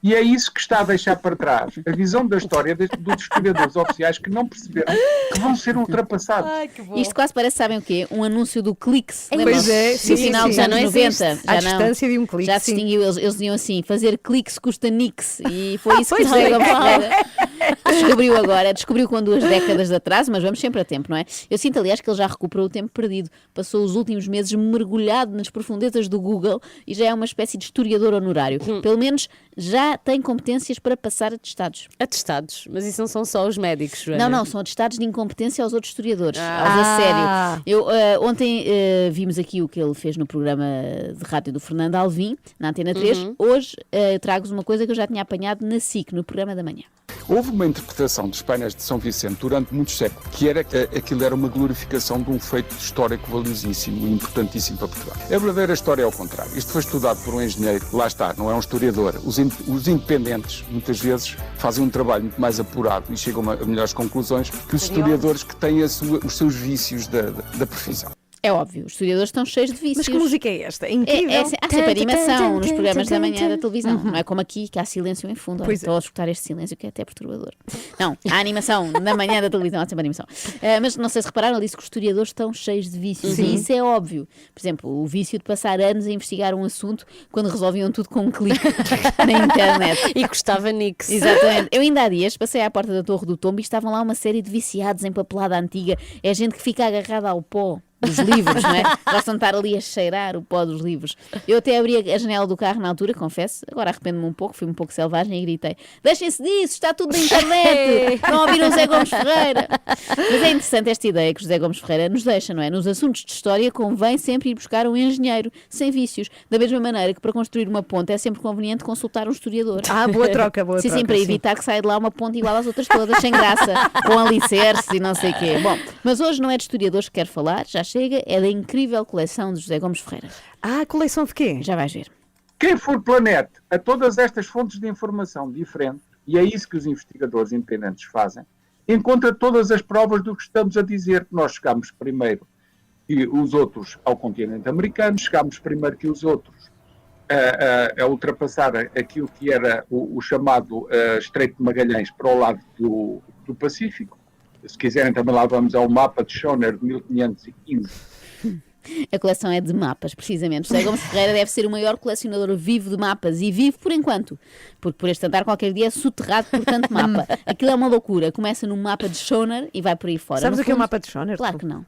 E é isso que está a deixar para trás a visão da história dos historiadores oficiais que não perceberam que vão ser ultrapassados. Isto quase parece, sabem o quê? Um anúncio do Clix. Pois é, No final dos anos 90. À distância de um clique. Já se distinguiu, eles diziam assim, fazer cliques custa nix. E foi isso que Zé Gomes Ferreira descobriu agora. Descobriu com 2 décadas de atraso, mas vamos sempre a tempo, não é? Eu sinto, aliás, que ele já recuperou o tempo perdido. Passou os últimos meses mergulhado nas profundezas do Google e já é uma espécie de historiador honorário. Pelo menos já tem competências para passar atestados. Atestados? Mas isso não são só os médicos, Joana? Não, são atestados de incompetência aos outros historiadores, aos a sério. Eu, ontem vimos aqui o que ele fez no programa de rádio do Fernando Alvim, na Antena 3. Hoje trago-vos uma coisa que eu já tinha apanhado na SIC, no programa da manhã. Houve uma interpretação dos painéis de São Vicente durante muitos séculos, que era que aquilo era uma glorificação de um feito histórico valiosíssimo e importantíssimo para Portugal. A verdadeira história é ao contrário. Isto foi estudado por um engenheiro, lá está, não é um historiador. Os independentes, muitas vezes, fazem um trabalho muito mais apurado e chegam a melhores conclusões que os historiadores que têm os seus vícios da profissão. É óbvio, os historiadores estão cheios de vícios. Mas que música é esta? É incrível. Há sempre animação nos programas da manhã da televisão. Não é como aqui, que há silêncio em fundo. Olha, estou a escutar este silêncio que é até perturbador. Não, há animação na manhã da televisão, há sempre animação. Mas não sei se repararam, ele disse que os historiadores estão cheios de vícios. E isso é óbvio. Por exemplo, o vício de passar anos a investigar um assunto quando resolviam tudo com um clique na internet. E custava nix. Exatamente. Eu ainda há dias passei à porta da Torre do Tombo e estavam lá uma série de viciados em papelada antiga. É gente que fica agarrada ao pó dos livros, não é? Gostam de estar ali a cheirar o pó dos livros. Eu até abri a janela do carro na altura, confesso, agora arrependo-me um pouco, fui um pouco selvagem e gritei: deixem-se disso, está tudo na internet, não ouviram o Zé Gomes Ferreira. Mas é interessante esta ideia que o José Gomes Ferreira nos deixa, não é? Nos assuntos de história convém sempre ir buscar um engenheiro, sem vícios, da mesma maneira que para construir uma ponte é sempre conveniente consultar um historiador. Boa troca, boa troca. Sim, para evitar que saia de lá uma ponte igual às outras todas, sem graça, com alicerces e não sei o quê. Bom, mas hoje não é de historiadores que quero falar, já chega, é da incrível coleção de José Gomes Ferreira. Coleção de quê? Já vais ver. Quem for planete a todas estas fontes de informação diferentes, e é isso que os investigadores independentes fazem, encontra todas as provas do que estamos a dizer, que nós chegámos primeiro que os outros ao continente americano, chegámos primeiro que os outros a ultrapassar aquilo que era o chamado Estreito de Magalhães para o lado do Pacífico. Se quiserem também lá vamos ao mapa de Schoner de 1515. A coleção é de mapas, precisamente. José Gomes Ferreira deve ser o maior colecionador vivo de mapas, e vivo por enquanto, porque por este andar qualquer dia é soterrado por tanto mapa. Aquilo é uma loucura, começa num mapa de Schoner e vai por aí fora. Sabes o que é o mapa de Schoner? Claro que não.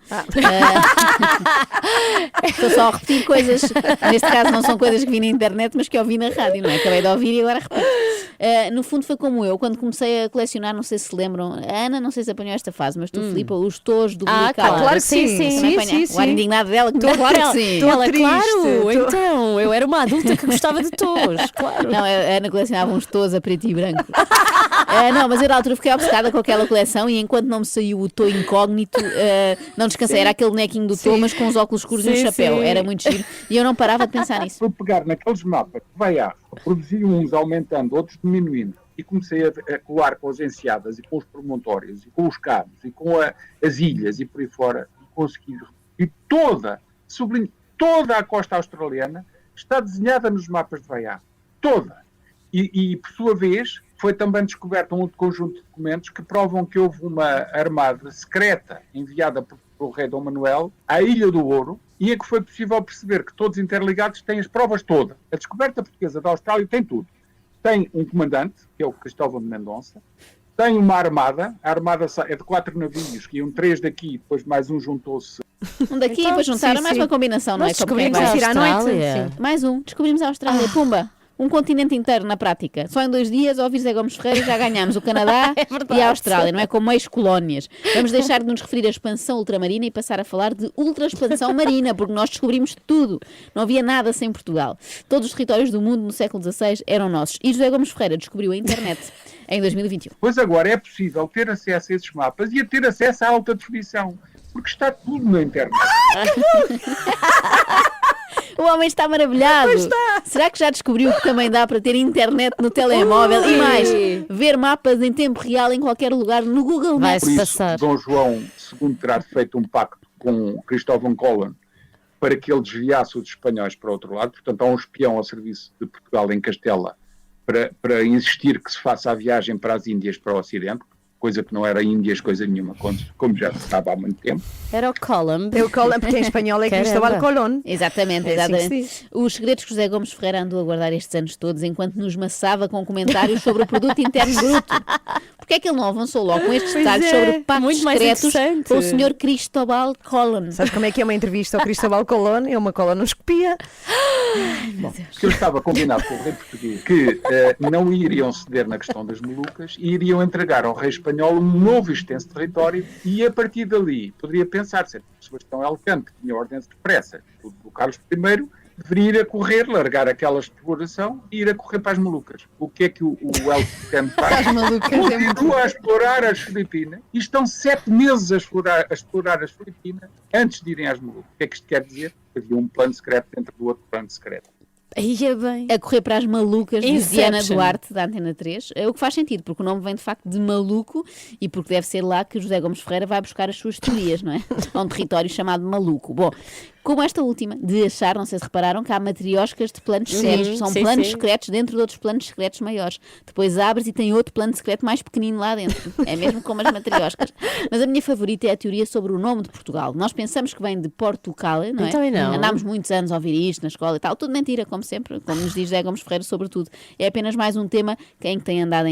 Estou só a repetir coisas, neste caso não são coisas que vi na internet, mas que ouvi na rádio, não é? Acabei de ouvir e agora repito. No fundo foi como eu, quando comecei a colecionar, não sei se se lembram, a Ana não sei se apanhou esta fase, mas tu, Filipe, os tojos do Blical. Claro que sim. O ar indignado dela que me Claro que sim. Ela, claro, então, eu era uma adulta que gostava de tos, claro. Não, a Ana colecionava uns tos a preto e branco. Não, mas eu na altura fiquei obcecada com aquela coleção e enquanto não me saiu o tô incógnito, não descansei. Era aquele bonequinho do tô, mas com os óculos escuros e um chapéu. Era muito giro. E eu não parava de pensar nisso. Vou pegar naqueles mapas que vai à, produzi uns aumentando, outros diminuindo, e comecei a colar com as enseadas e com os promontórios e com os cabos e com as ilhas e por aí fora, e consegui. E sublinho, toda a costa australiana está desenhada nos mapas de Vaiá. Toda. E, por sua vez, foi também descoberto um outro conjunto de documentos que provam que houve uma armada secreta enviada pelo rei Dom Manuel à Ilha do Ouro e em que foi possível perceber que todos interligados têm as provas todas. A descoberta portuguesa da Austrália tem tudo. Tem um comandante, que é o Cristóvão de Mendonça, tem uma armada, a armada é de 4 navios, que iam 3 daqui, depois mais um juntou-se. Um daqui, então, depois juntaram, mais uma combinação, não é? Descobrimos a Austrália. Mais um, descobrimos a Austrália, pumba. Um continente inteiro na prática. Só em 2 dias, ao ouvir Zé Gomes Ferreira, já ganhámos o Canadá e a Austrália, não é? Como ex-colónias. Vamos deixar de nos referir à expansão ultramarina e passar a falar de ultra-expansão marina, porque nós descobrimos tudo. Não havia nada sem Portugal. Todos os territórios do mundo no século XVI eram nossos. E José Gomes Ferreira descobriu a internet em 2021. Pois agora é possível ter acesso a esses mapas e a ter acesso à alta definição, porque está tudo na internet. O homem está maravilhado. Está. Será que já descobriu que também dá para ter internet no telemóvel e mais, ver mapas em tempo real em qualquer lugar no Google Maps? Por isso, Dom João II terá feito um pacto com Cristóvão Colón para que ele desviasse os espanhóis para o outro lado. Portanto, há um espião ao serviço de Portugal em Castela para insistir que se faça a viagem para as Índias, para o Ocidente, coisa que não era Índias, coisa nenhuma, como já se sabe há muito tempo. Era o Columb. É o Columb, porque em espanhol é Cristóbal Colón. Exatamente, É assim que exatamente. se diz. Os segredos que José Gomes Ferreira andou a guardar estes anos todos, enquanto nos maçava com comentários sobre o produto interno bruto. Porquê é que ele não avançou logo com estes Pois detalhes é, sobre pactos muito mais secretos interessante. com o Sr. Cristóbal Colón? Sabes como é que é uma entrevista ao Cristóbal Colón? É uma colonoscopia. Que eu estava combinado com o rei português que não iriam ceder na questão das Molucas e iriam entregar ao rei espanhol um novo extenso território e a partir dali poderia pensar, se Sebastião Elcano, que tinha ordens expressas do Carlos I, deveria ir a correr, largar aquela exploração e ir a correr para as Molucas. O que é que o Elcano faz? Continua a explorar as Filipinas e estão 7 meses a explorar as Filipinas antes de irem às Molucas. O que é que isto quer dizer? Havia um plano secreto dentro do outro plano secreto. Aí é bem. A correr para as malucas de Inception. Diana Duarte, da Antena 3, o que faz sentido, porque o nome vem de facto de maluco e porque deve ser lá que José Gomes Ferreira vai buscar as suas teorias, não é? A um território chamado maluco. Bom, como esta última, de achar, não sei se repararam, que há matrioscas de planos secretos, são sim, planos sim. secretos dentro de outros planos secretos maiores. Depois abres e tem outro plano secreto mais pequenino lá dentro. É mesmo como as matrioscas. Mas a minha favorita é a teoria sobre o nome de Portugal. Nós pensamos que vem de Portugal, não é? Então, e não. Andámos muitos anos a ouvir isto na escola e tal. Tudo mentira, como sempre, como nos diz José Gomes Ferreira, sobretudo. É apenas mais um tema que tem andado a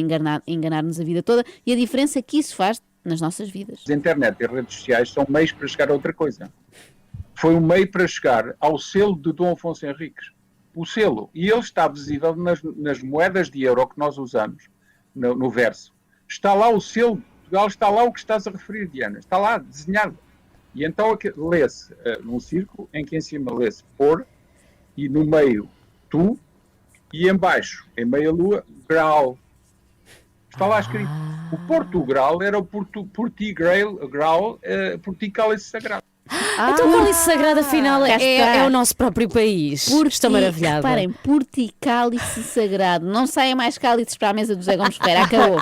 enganar-nos a vida toda e a diferença que isso faz nas nossas vidas. A internet e as redes sociais são meios para chegar a outra coisa. Foi um meio para chegar ao selo de Dom Afonso Henriques. O selo. E ele está visível nas moedas de euro que nós usamos, no verso. Está lá o selo de Portugal, está lá o que estás a referir, Diana. Está lá, desenhado. E então lê-se num círculo em que em cima lê-se por e no meio tu e em baixo, em meia-lua, grau. Está lá escrito. O Portugal era o Portigral, Porticálice Sagrado. Então o cálice sagrado, afinal, cá está. é o nosso próprio país. Estou maravilhada. Reparem, Porticálice Sagrado. Não saia mais cálices para a mesa do José Gomes Ferreira, acabou.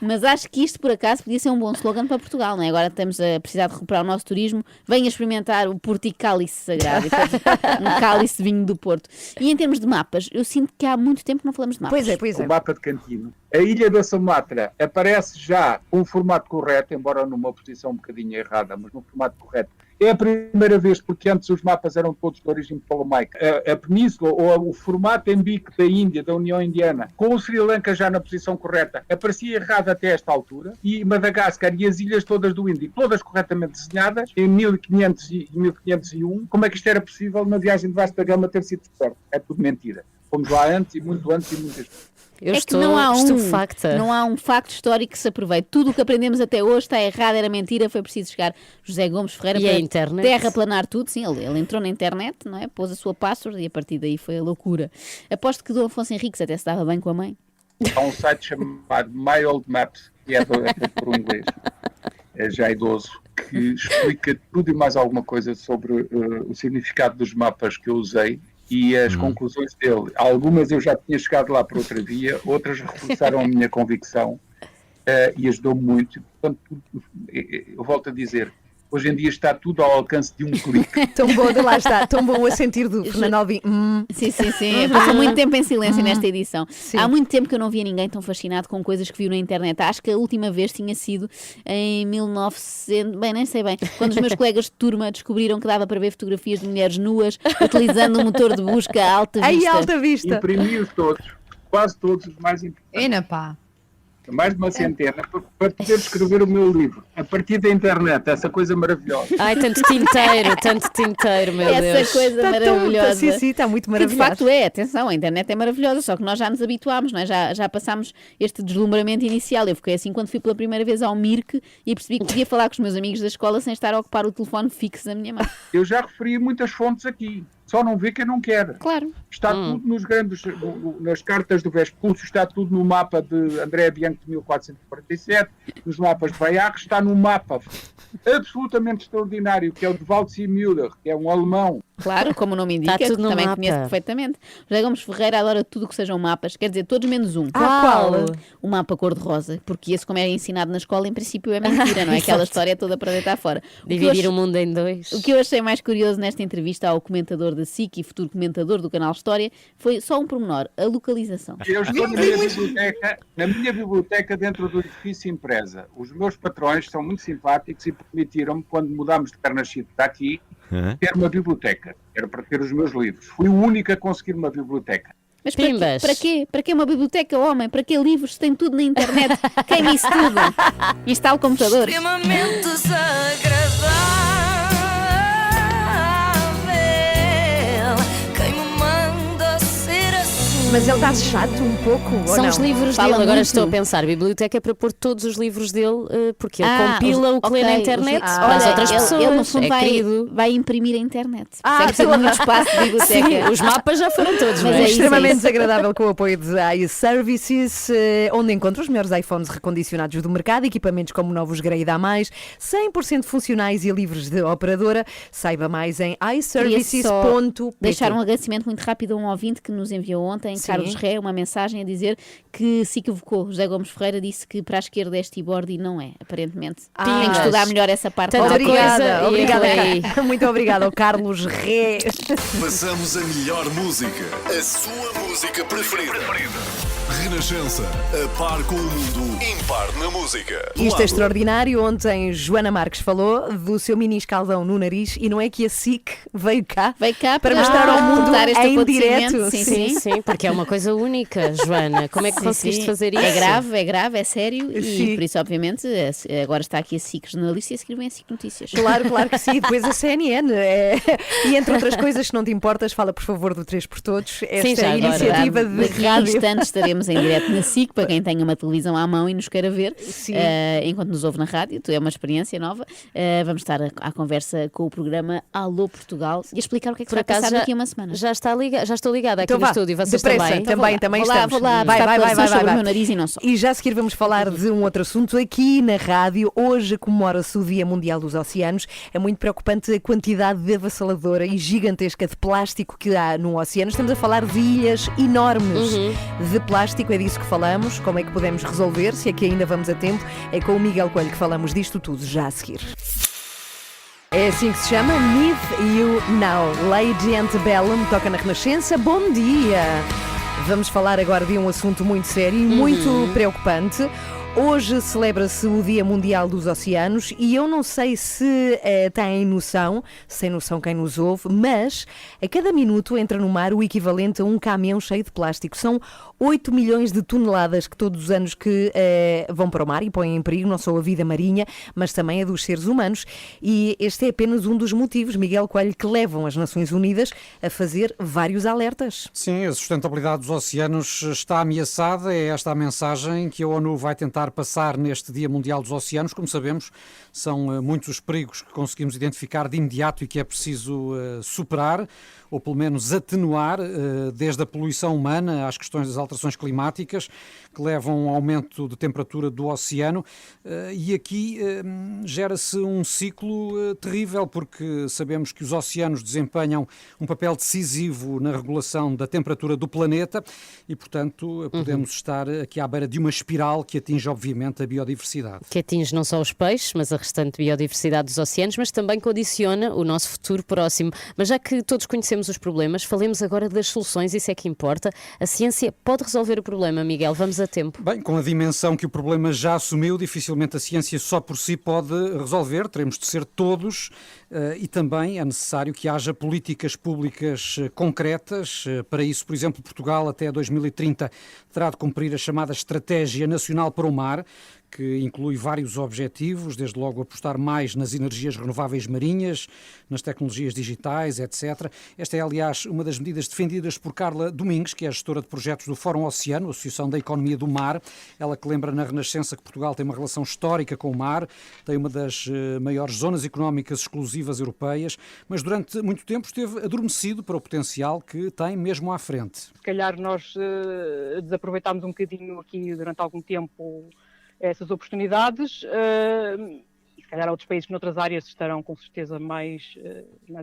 Mas acho que isto, por acaso, podia ser um bom slogan para Portugal, não é? Agora estamos a precisar de recuperar o nosso turismo. Venha experimentar o Porticálice Sagrado. E depois um cálice de vinho do Porto. E em termos de mapas, eu sinto que há muito tempo que não falamos de mapas. Pois é. O mapa de Cantino. A Ilha da Sumatra aparece já com o formato correto, embora numa posição um bocadinho errada, mas no formato correto. É a primeira vez, porque antes os mapas eram todos de origem ptolomaica. A península, ou o formato em bico da Índia, da União Indiana, com o Sri Lanka já na posição correta, aparecia errado até esta altura, e Madagascar e as ilhas todas do Índico, todas corretamente desenhadas, em 1500 e 1501. Como é que isto era possível na viagem de Vasco da Gama ter sido descoberto? É tudo mentira. Fomos lá antes e muitas vezes. Eu é estou que não há um facto histórico que se aproveite. Tudo o que aprendemos até hoje está errado, era mentira, foi preciso chegar José Gomes Ferreira E a para internet? terraplanar tudo. Sim, ele entrou na internet, não é? Pôs a sua password e a partir daí foi a loucura. Aposto que Dom Afonso Henriques até se dava bem com a mãe. Há um site chamado My Old Maps, que é por inglês, é já idoso, que explica tudo e mais alguma coisa sobre o significado dos mapas que eu usei e as conclusões dele. Algumas eu já tinha chegado lá por outra via, outras reforçaram a minha convicção e ajudou-me muito. Portanto, eu volto a dizer, hoje em dia está tudo ao alcance de um clique. Tão bom, lá está, tão bom a sentir do Fernando Alvim. Sim. Passou muito tempo em silêncio nesta edição. Sim. Há muito tempo que eu não via ninguém tão fascinado com coisas que viu na internet. Acho que a última vez tinha sido em 1900, bem, nem sei bem, quando os meus colegas de turma descobriram que dava para ver fotografias de mulheres nuas utilizando um motor de busca a alta vista. Aí, alta vista. Imprimi-os todos, quase todos os mais importantes. Mais de uma centena, para poder escrever o meu livro. A partir da internet, essa coisa maravilhosa. Ai, tanto tinteiro, meu Deus. Essa coisa maravilhosa. Sim, está muito Que de maravilhoso. facto é, atenção, a internet é maravilhosa, só que nós já nos habituámos, não é? Já passámos este deslumbramento inicial. Eu fiquei assim quando fui pela primeira vez ao Mirk e percebi que podia falar com os meus amigos da escola sem estar a ocupar o telefone fixo da minha mão. Eu já referi muitas fontes aqui, só não vê quem não quer. Claro. Está tudo nos grandes, nas cartas do Vespúcio, está tudo no mapa de André Bianco de 1447, nos mapas de Bayard, está num mapa absolutamente extraordinário, que é o de Waldseemüller, que é um alemão, Claro, como o nome indica, Está tudo no também mapa. conheço perfeitamente. José Gomes Ferreira adora tudo o que sejam mapas, quer dizer, todos menos um. Qual? O mapa cor-de-rosa, porque esse, como é ensinado na escola, em princípio é mentira, não é? Aquela história toda para deitar fora. Dividir o mundo em dois. O que eu achei mais curioso nesta entrevista ao comentador da SIC e futuro comentador do canal História foi só um pormenor, a localização. Eu estou na minha biblioteca dentro do edifício Empresa. Os meus patrões são muito simpáticos e permitiram-me, quando mudámos de Pernambuco para aqui, ter uma biblioteca. Era para ter os meus livros. Fui o único a conseguir uma biblioteca. Mas para quê? Para quê uma biblioteca, homem? Para que livros? Se tem tudo na internet. Queime isso tudo. Instale computadores. Extremamente desagradável. Quem me manda ser assim? Mas ele está chato um pouco, ou São não? os livros Fala dele. Agora muito. estou a pensar, biblioteca é para pôr todos os livros dele, porque ele Ah, compila o que lê na ok, internet os- para as olha, outras pessoas. Ele no fundo É vai, querido. vai imprimir a internet. Ah, Precisa de muito espaço de biblioteca. Sim, os mapas já foram todos, Mas não é é? isso, Extremamente isso. desagradável com o apoio de iServices, onde encontra os melhores iPhones recondicionados do mercado, equipamentos como novos Grade A+, 100% funcionais e livres de operadora. Saiba mais em Queria só iServices.pt. deixar um agradecimento muito rápido a um ouvinte que nos enviou ontem, Sim. Carlos Ré, uma mensagem a dizer que se equivocou. José Gomes Ferreira disse que para a esquerda é Stibord e não é, aparentemente. Tem que Pimbas. estudar melhor essa parte. Tanta da coisa Obrigada, e obrigada, errei. Muito obrigada ao Carlos Ré. Passamos a melhor música, a sua música preferida. Renascença, a par com o mundo, impar na música. Isto é Lado. extraordinário. Ontem Joana Marques falou do seu mini escaldão no nariz e não é que a SIC veio cá Veio cá para mostrar ao mundo dar este em acontecimento. direto. Sim, Sim, sim. sim, porque é uma coisa única, Joana. Como é que Sim, conseguiste sim. fazer isso? É grave, é sério e Sim. por isso, obviamente, agora está aqui a SIC jornalista e a seguir vem a SIC Notícias. Claro que sim. Depois a CNN. E entre outras coisas, se não te importas, fala por favor do 3 por Todos. Esta Sim, já agora. iniciativa de Daqui a rádio. instantes estaremos em direto na SIC para quem tenha uma televisão à mão e nos queira ver, Sim. enquanto nos ouve na rádio. É uma experiência nova. Vamos estar à conversa com o programa Alô Portugal e explicar o que é que se vai passar daqui a uma semana. Já estou ligada aqui Então no vá, estúdio. Vocês depressa, também? também Vou lá, estamos. vou lá vai, buscar vai, vai, declarações vai, sobre vai. o meu nariz e não só. E já a seguir vamos falar de um outro assunto aqui na rádio. Hoje comemora-se o Dia Mundial dos Oceanos. É muito preocupante a quantidade avassaladora e gigantesca de plástico que há no oceano. Estamos a falar de ilhas enormes de plástico. É disso que falamos. Como é que podemos resolver? Se é que ainda vamos a tempo. É com o Miguel Coelho que falamos disto tudo já a seguir. É assim que se chama Need You Now. Lady Antebellum toca na Renascença. Bom dia! Vamos falar agora de um assunto muito sério e muito preocupante. Hoje celebra-se o Dia Mundial dos Oceanos e eu não sei se têm noção, sem noção quem nos ouve, mas a cada minuto entra no mar o equivalente a um caminhão cheio de plástico. São 8 milhões de toneladas que todos os anos que vão para o mar e põem em perigo não só a vida marinha, mas também a dos seres humanos. E este é apenas um dos motivos, Miguel Coelho, que levam as Nações Unidas a fazer vários alertas. Sim, a sustentabilidade dos oceanos está ameaçada. É esta a mensagem que a ONU vai tentar passar neste Dia Mundial dos Oceanos. Como sabemos, são muitos os perigos que conseguimos identificar de imediato e que é preciso superar, ou pelo menos atenuar, desde a poluição humana às questões das alterações climáticas, que levam ao aumento de temperatura do oceano. E aqui gera-se um ciclo terrível, porque sabemos que os oceanos desempenham um papel decisivo na regulação da temperatura do planeta e, portanto, podemos estar aqui à beira de uma espiral que atinge, obviamente, a biodiversidade. Que atinge não só os peixes, mas a restante biodiversidade dos oceanos, mas também condiciona o nosso futuro próximo. Mas já que todos conhecemos os problemas, falemos agora das soluções, isso é que importa. A ciência pode resolver o problema, Miguel, vamos a tempo. Bem, com a dimensão que o problema já assumiu, dificilmente a ciência só por si pode resolver, teremos de ser todos e também é necessário que haja políticas públicas concretas. Para isso, por exemplo, Portugal até 2030 terá de cumprir a chamada Estratégia Nacional para o Mar, que inclui vários objetivos, desde logo apostar mais nas energias renováveis marinhas, nas tecnologias digitais, etc. Esta é, aliás, uma das medidas defendidas por Carla Domingues, que é a gestora de projetos do Fórum Oceano, Associação da Economia do Mar. Ela que lembra na Renascença que Portugal tem uma relação histórica com o mar, tem uma das maiores zonas económicas exclusivas europeias, mas durante muito tempo esteve adormecido para o potencial que tem mesmo à frente. Se calhar nós desaproveitámos um bocadinho aqui durante algum tempo essas oportunidades. se calhar há outros países que noutras áreas estarão com certeza mais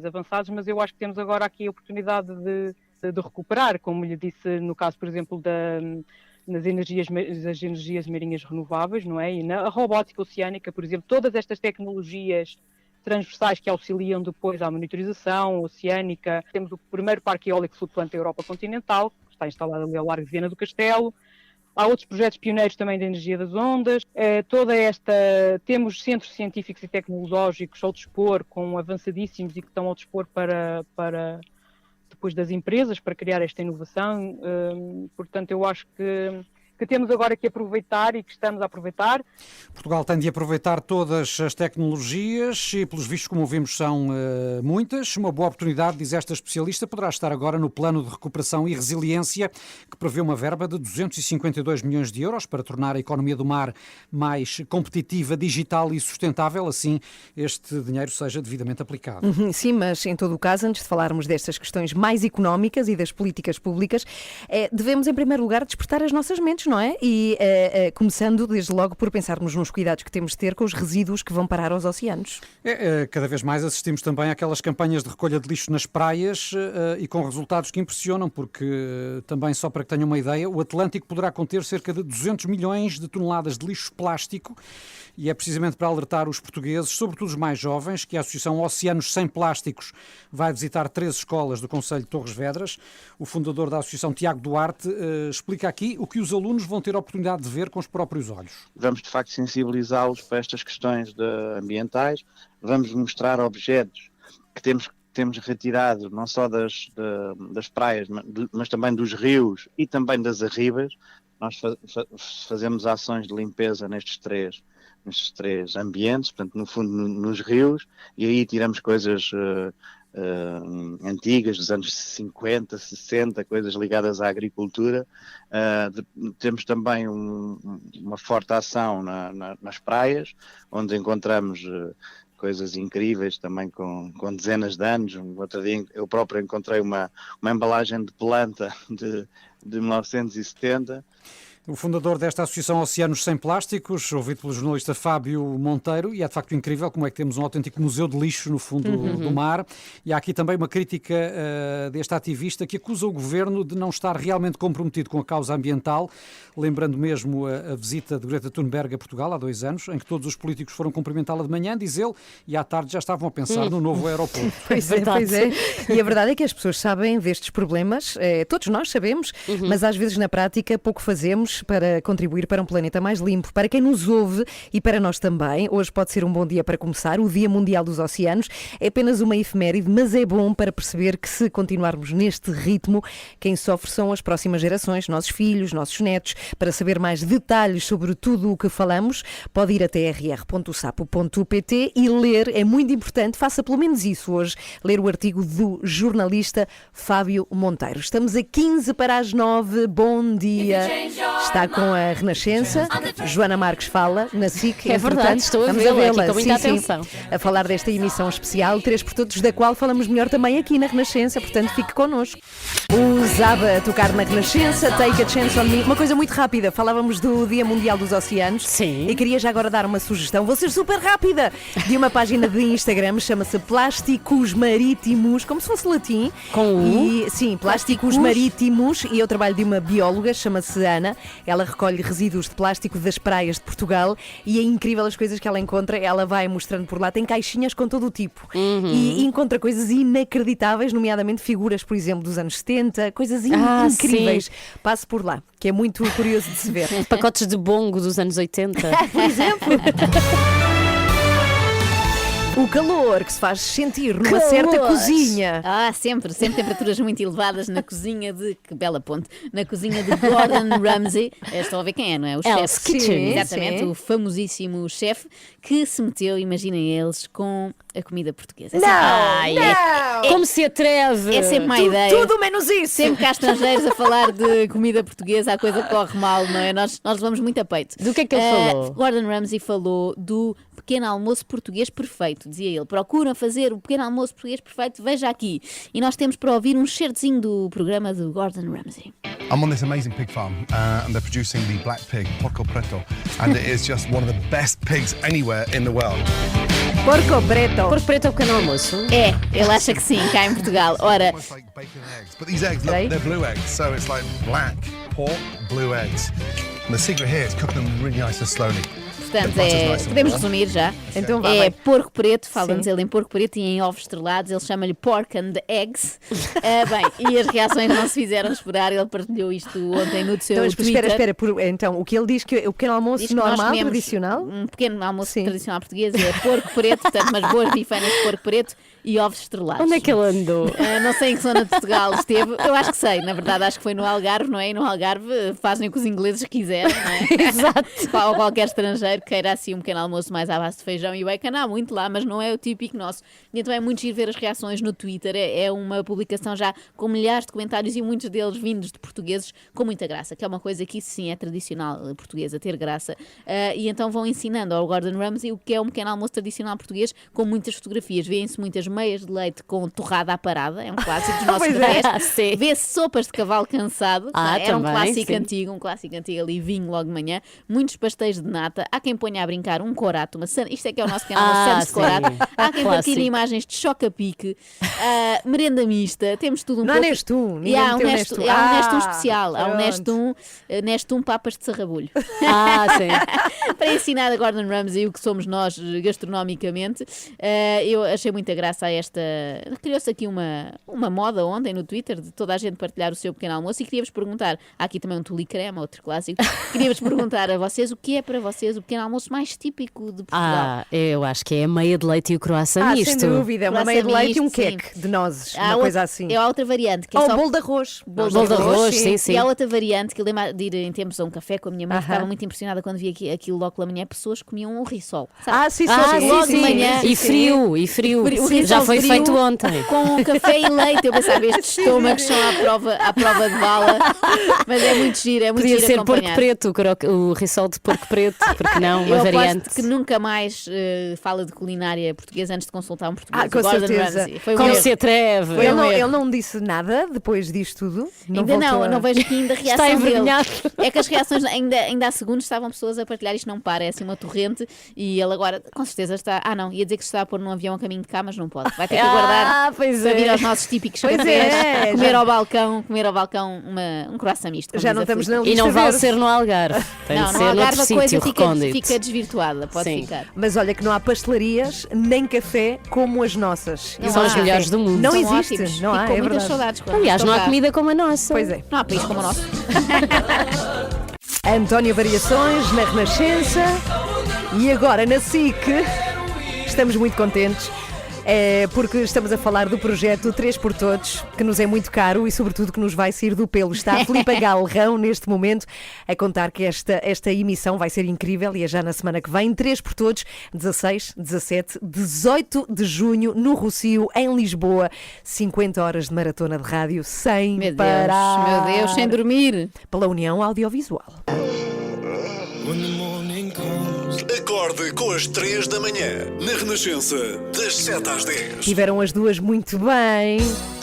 avançados, mas eu acho que temos agora aqui a oportunidade de recuperar, como lhe disse no caso, por exemplo, das energias marinhas renováveis, não é? E na robótica oceânica, por exemplo, todas estas tecnologias transversais que auxiliam depois à monitorização oceânica. Temos o primeiro parque eólico flutuante da Europa continental, que está instalado ali ao largo de Viana do Castelo. Há outros projetos pioneiros também da energia das ondas. Temos centros científicos e tecnológicos ao dispor, com avançadíssimos e que estão ao dispor para depois das empresas, para criar esta inovação. Portanto, eu acho que temos agora que aproveitar e que estamos a aproveitar. Portugal tem de aproveitar todas as tecnologias e, pelos vistos, como vimos, são muitas. Uma boa oportunidade, diz esta especialista, poderá estar agora no Plano de Recuperação e Resiliência, que prevê uma verba de 252 milhões de euros para tornar a economia do mar mais competitiva, digital e sustentável. Assim, este dinheiro seja devidamente aplicado. Sim, mas em todo o caso, antes de falarmos destas questões mais económicas e das políticas públicas, devemos, em primeiro lugar, despertar as nossas mentes, não é? E começando desde logo por pensarmos nos cuidados que temos de ter com os resíduos que vão parar aos oceanos. Cada vez mais assistimos também àquelas campanhas de recolha de lixo nas praias e com resultados que impressionam, porque também, só para que tenham uma ideia, o Atlântico poderá conter cerca de 200 milhões de toneladas de lixo plástico, e é precisamente para alertar os portugueses, sobretudo os mais jovens, que a Associação Oceanos Sem Plásticos vai visitar 3 escolas do Concelho de Torres Vedras. O fundador da Associação, Tiago Duarte, explica aqui o que os alunos vão ter a oportunidade de ver com os próprios olhos. Vamos, de facto, sensibilizá-los para estas questões ambientais. Vamos mostrar objetos que temos retirado, não só das praias, mas também dos rios e também das arribas. Nós fazemos ações de limpeza nestes três ambientes, portanto, no fundo, nos rios, e aí tiramos coisas antigas, dos anos 50, 60, coisas ligadas à agricultura. Temos também uma forte ação nas praias, onde encontramos coisas incríveis também com dezenas de anos. Outro dia eu próprio encontrei uma embalagem de planta de 1970. O fundador desta Associação Oceanos Sem Plásticos, ouvido pelo jornalista Fábio Monteiro, e é de facto incrível como é que temos um autêntico museu de lixo no fundo do mar. E há aqui também uma crítica deste ativista que acusa o governo de não estar realmente comprometido com a causa ambiental, lembrando mesmo a visita de Greta Thunberg a Portugal há 2 anos, em que todos os políticos foram cumprimentá-la de manhã, diz ele, e à tarde já estavam a pensar no novo aeroporto. Pois é. E a verdade é que as pessoas sabem destes problemas, todos nós sabemos, mas às vezes na prática pouco fazemos para contribuir para um planeta mais limpo. Para quem nos ouve e para nós também, hoje pode ser um bom dia para começar. O Dia Mundial dos Oceanos é apenas uma efeméride, mas é bom para perceber que, se continuarmos neste ritmo, quem sofre são as próximas gerações, nossos filhos, nossos netos. Para saber mais detalhes sobre tudo o que falamos, pode ir até rr.sapo.pt e ler. É muito importante, faça pelo menos isso hoje, ler o artigo do jornalista Fábio Monteiro. Estamos a 15 para as 9. Bom dia. Está com a Renascença. Joana Marques fala na SIC. É verdade, estou a vê-la aqui com muita atenção. A falar desta emissão especial, 3 por todos, da qual falamos melhor também aqui na Renascença, portanto fique connosco. O Zaba a tocar na Renascença, Take a Chance on Me. Uma coisa muito rápida, falávamos do Dia Mundial dos Oceanos. Sim. E queria já agora dar uma sugestão, vou ser super rápida, de uma página de Instagram, chama-se Plásticos Marítimos, como se fosse latim. Sim, Plásticos Marítimos, e eu trabalho de uma bióloga, chama-se Ana. Ela recolhe resíduos de plástico das praias de Portugal e é incrível as coisas que ela encontra. Ela vai mostrando por lá, tem caixinhas com todo o tipo e encontra coisas inacreditáveis, nomeadamente figuras, por exemplo, dos anos 70, coisas incríveis. Sim. Passe por lá, que é muito curioso de se ver. Pacotes de bongo dos anos 80. Por exemplo. O calor que se faz sentir numa certa cozinha. Sempre temperaturas muito elevadas na cozinha que bela ponte, na cozinha de Gordon Ramsay. Estão a ver quem é, não é? O chefe. Kitchen. Exatamente, o famosíssimo chefe que se meteu, imaginem eles, com a comida portuguesa. Não! Como se atreve? É sempre uma ideia. Tudo menos isso. Sempre que há estrangeiros a falar de comida portuguesa, a coisa corre mal, não é? Nós levamos muito a peito. Do que é que ele falou? Gordon Ramsay falou do pequeno almoço português perfeito, dizia ele. Procura fazer o pequeno almoço português perfeito, veja aqui. E nós temos para ouvir um certezinho do programa do Gordon Ramsay. I'm on this amazing pig farm and they're producing the black pig, Porco Preto, and it is just one of the best pigs anywhere in the world. Porco Preto. Porco Preto é o pequeno almoço? É, ele acha que sim, cá em Portugal. Ora, But these eggs, look, they're blue eggs, so it's like black pork, blue eggs. And the secret here is cooking them really nice and slowly. portanto, podemos resumir já. Então, é porco preto, fala-nos ele em porco preto e em ovos estrelados, ele chama-lhe pork and eggs. Bem, e as reações não se fizeram esperar, ele partilhou isto ontem no seu Twitter. Espera, então, o que ele diz que o pequeno almoço normal, tradicional? Um pequeno almoço tradicional português é porco preto, portanto, umas boas bifanas de porco preto e ovos estrelados. Onde é que ele andou? Não sei em que zona de Portugal esteve, eu acho que sei, na verdade acho que foi no Algarve, não é? E no Algarve fazem o que os ingleses quiserem, não é? Exato. Ou qualquer estrangeiro que queira assim um pequeno almoço mais à base de feijão e bacon, há muito lá, mas não é o típico nosso. E então é muito giro ver as reações no Twitter, é uma publicação já com milhares de comentários e muitos deles vindos de portugueses com muita graça, que é uma coisa que isso sim é tradicional portuguesa, ter graça. E então vão ensinando ao Gordon Ramsay o que é um pequeno almoço tradicional português com muitas fotografias. Vêem-se muitas meias de leite com torrada à parada, é um clássico dos nossos cafés. Vê-se sopas de cavalo cansado, era um clássico antigo ali, vinho logo de manhã, muitos pastéis de nata, há quem ponha a brincar um corato, isto é que é o nosso pequeno almoço, Santos de corato, há quem partilhe imagens de choca-pique, merenda mista, temos tudo um pouco. Não há Nestum, e há um Nestum especial, há um Nestum papas de sarrabulho. Sim. Para ensinar a Gordon Ramsay o que somos nós gastronomicamente, eu achei muita graça a esta. Criou-se aqui uma moda ontem no Twitter de toda a gente partilhar o seu pequeno almoço e queria-vos perguntar, há aqui também um tule crema, outro clássico, queria-vos perguntar a vocês o que é para vocês o pequeno almoço mais típico de Portugal. Eu acho que é a meia de leite e o croissant misto. Sem dúvida, uma meia de leite e um queque de nozes, uma coisa assim. É a outra variante. Que é o só bolo de arroz. Bolo de arroz, sim. E há outra variante que eu lembro de ir em tempos a um café com a minha mãe, ficava muito impressionada quando via aquilo logo pela manhã, pessoas comiam um rissol. Sim. Logo de manhã. E frio. Já foi feito ontem. Com café e leite. Eu pensava, estes estômagos são à prova de bala. Mas é muito giro, Podia ser acompanhar. porco preto, o rissol de porco preto, porque não, uma variante. Que nunca mais fala de culinária portuguesa antes de consultar um português. Com certeza. Como se atreve. Ele não disse nada depois disto tudo? Não vejo aqui ainda a reação Está envergonhado. dele. É que as reações, ainda há segundos estavam pessoas a partilhar, isto não para, é assim uma torrente e ele agora com certeza está, ia dizer que se está a pôr num avião a caminho de cá, mas não pode, vai ter que aguardar para vir aos nossos típicos cafés, comer ao balcão um croissant misto. Já não estamos na lista. E não vale ser no Algarve, tem de ser no Algarve noutro a coisa sítio fica desvirtuada, pode ficar. Mas olha que não há pastelarias nem café como as nossas. São as melhores do mundo. Não São existe, ótimos. não há, Fico com é muitas verdade. saudades. Aliás, não há comida como a nossa. Pois é. Não há país como o nosso. António Variações na Renascença e agora na SIC. Estamos muito contentes. Porque estamos a falar do projeto 3 por Todos, que nos é muito caro e sobretudo que nos vai sair do pelo. Está a Filipa Galrão neste momento a contar que esta emissão vai ser incrível e é já na semana que vem. 3 por Todos, 16, 17, 18 de junho no Rossio, em Lisboa. 50 horas de maratona de rádio sem parar. Meu Deus, sem dormir. Pela União Audiovisual. Acorde com as 3 da manhã, na Renascença, das 7 às 10. Tiveram as duas muito bem.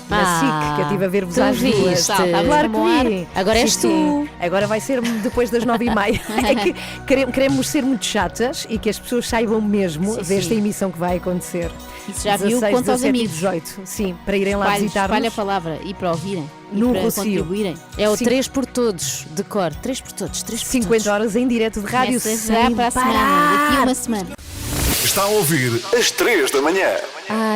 Na SIC, que eu estive a ver-vos às duas. Claro que vi. Agora és tu. Agora vai ser depois das 9h30. É que queremos ser muito chatas e que as pessoas saibam mesmo desta emissão que vai acontecer. Isso já viu, conta aos amigos. 18. Sim, para irem lá visitar-nos. Espalha a palavra e para ouvirem. No para Rossio. Contribuírem. É o 3 por Todos, de cor. 3 por Todos, 3 por 50 horas em direto de rádio. Já para a semana, daqui a uma semana. Está a ouvir às 3 da manhã.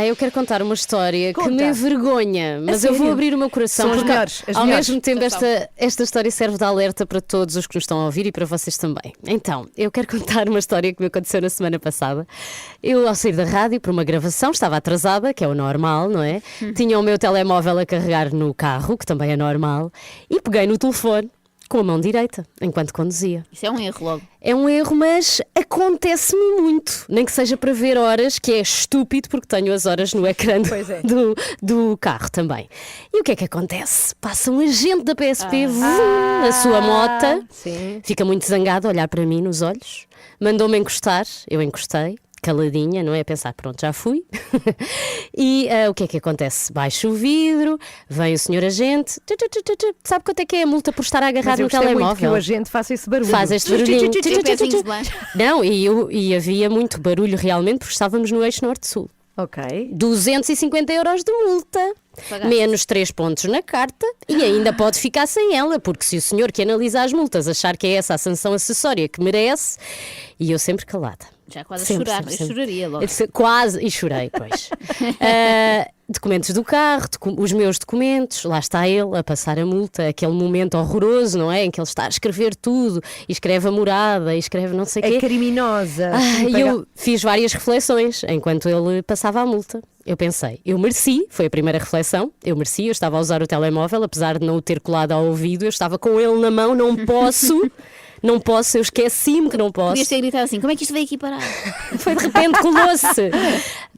Eu quero contar uma história que me envergonha, mas eu vou abrir o meu coração. São porque as melhores. Mesmo tempo esta história serve de alerta para todos os que nos estão a ouvir e para vocês também. Então, eu quero contar uma história que me aconteceu na semana passada. Eu, ao sair da rádio para uma gravação, estava atrasada, que é o normal, não é? Tinha o meu telemóvel a carregar no carro, que também é normal, e peguei no telefone com a mão direita, enquanto conduzia. Isso é um erro logo. É um erro, mas acontece-me muito. Nem que seja para ver horas, que é estúpido, porque tenho as horas no ecrã do carro também. E o que é que acontece? Passa um agente da PSP, na sua mota, fica muito zangado a olhar para mim nos olhos, mandou-me encostar, eu encostei, caladinha, não é? A pensar, pronto, já fui. E o que é que acontece? Baixa o vidro, vem o senhor agente, sabe quanto é que é a multa por estar a agarrar no telemóvel? Muito que o agente faça esse barulho. Faz este barulhinho. Não, e havia muito barulho realmente, porque estávamos no eixo norte-sul. Ok. 250 euros de multa. Pagaste. Menos 3 pontos na carta e ainda pode ficar sem ela, porque se o senhor que analisa as multas achar que é essa a sanção acessória que merece, e eu sempre calada. Já quase Sempre, a chorar, sempre, eu choraria logo. Quase, e chorei, pois. Documentos do carro, os meus documentos, lá está ele a passar a multa, aquele momento horroroso, não é? Em que ele está a escrever tudo, e escreve a morada, e escreve não sei o quê. É criminosa. E eu fiz várias reflexões enquanto ele passava a multa. Eu pensei, eu mereci, foi a primeira reflexão, eu estava a usar o telemóvel, apesar de não o ter colado ao ouvido, eu estava com ele na mão, não posso, eu esqueci-me que não posso. Podias ter gritado assim, como é que isto veio aqui parar? Foi de repente, colou-se.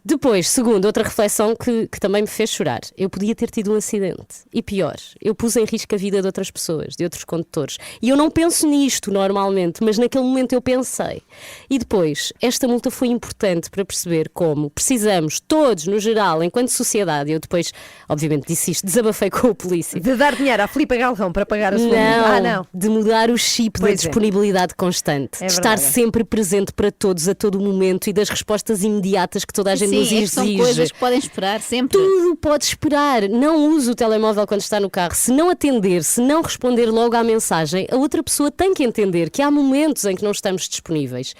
Depois, segundo, outra reflexão que também me fez chorar. Eu podia ter tido um acidente. E pior, eu pus em risco a vida de outras pessoas, de outros condutores. E eu não penso nisto normalmente, mas naquele momento eu pensei. E depois, esta multa foi importante para perceber como precisamos, todos, no geral, enquanto sociedade, eu depois, obviamente, disse isto, desabafei com a polícia. De dar dinheiro à Filipe Galrão para pagar a sua multa. Não, de mudar o chip da disponibilidade constante. De estar sempre presente para todos, a todo momento, e das respostas imediatas que toda a gente nos exige. São coisas que podem esperar sempre. Tudo pode esperar. Não use o telemóvel quando está no carro. Se não atender, se não responder logo à mensagem, a outra pessoa tem que entender que há momentos em que não estamos disponíveis.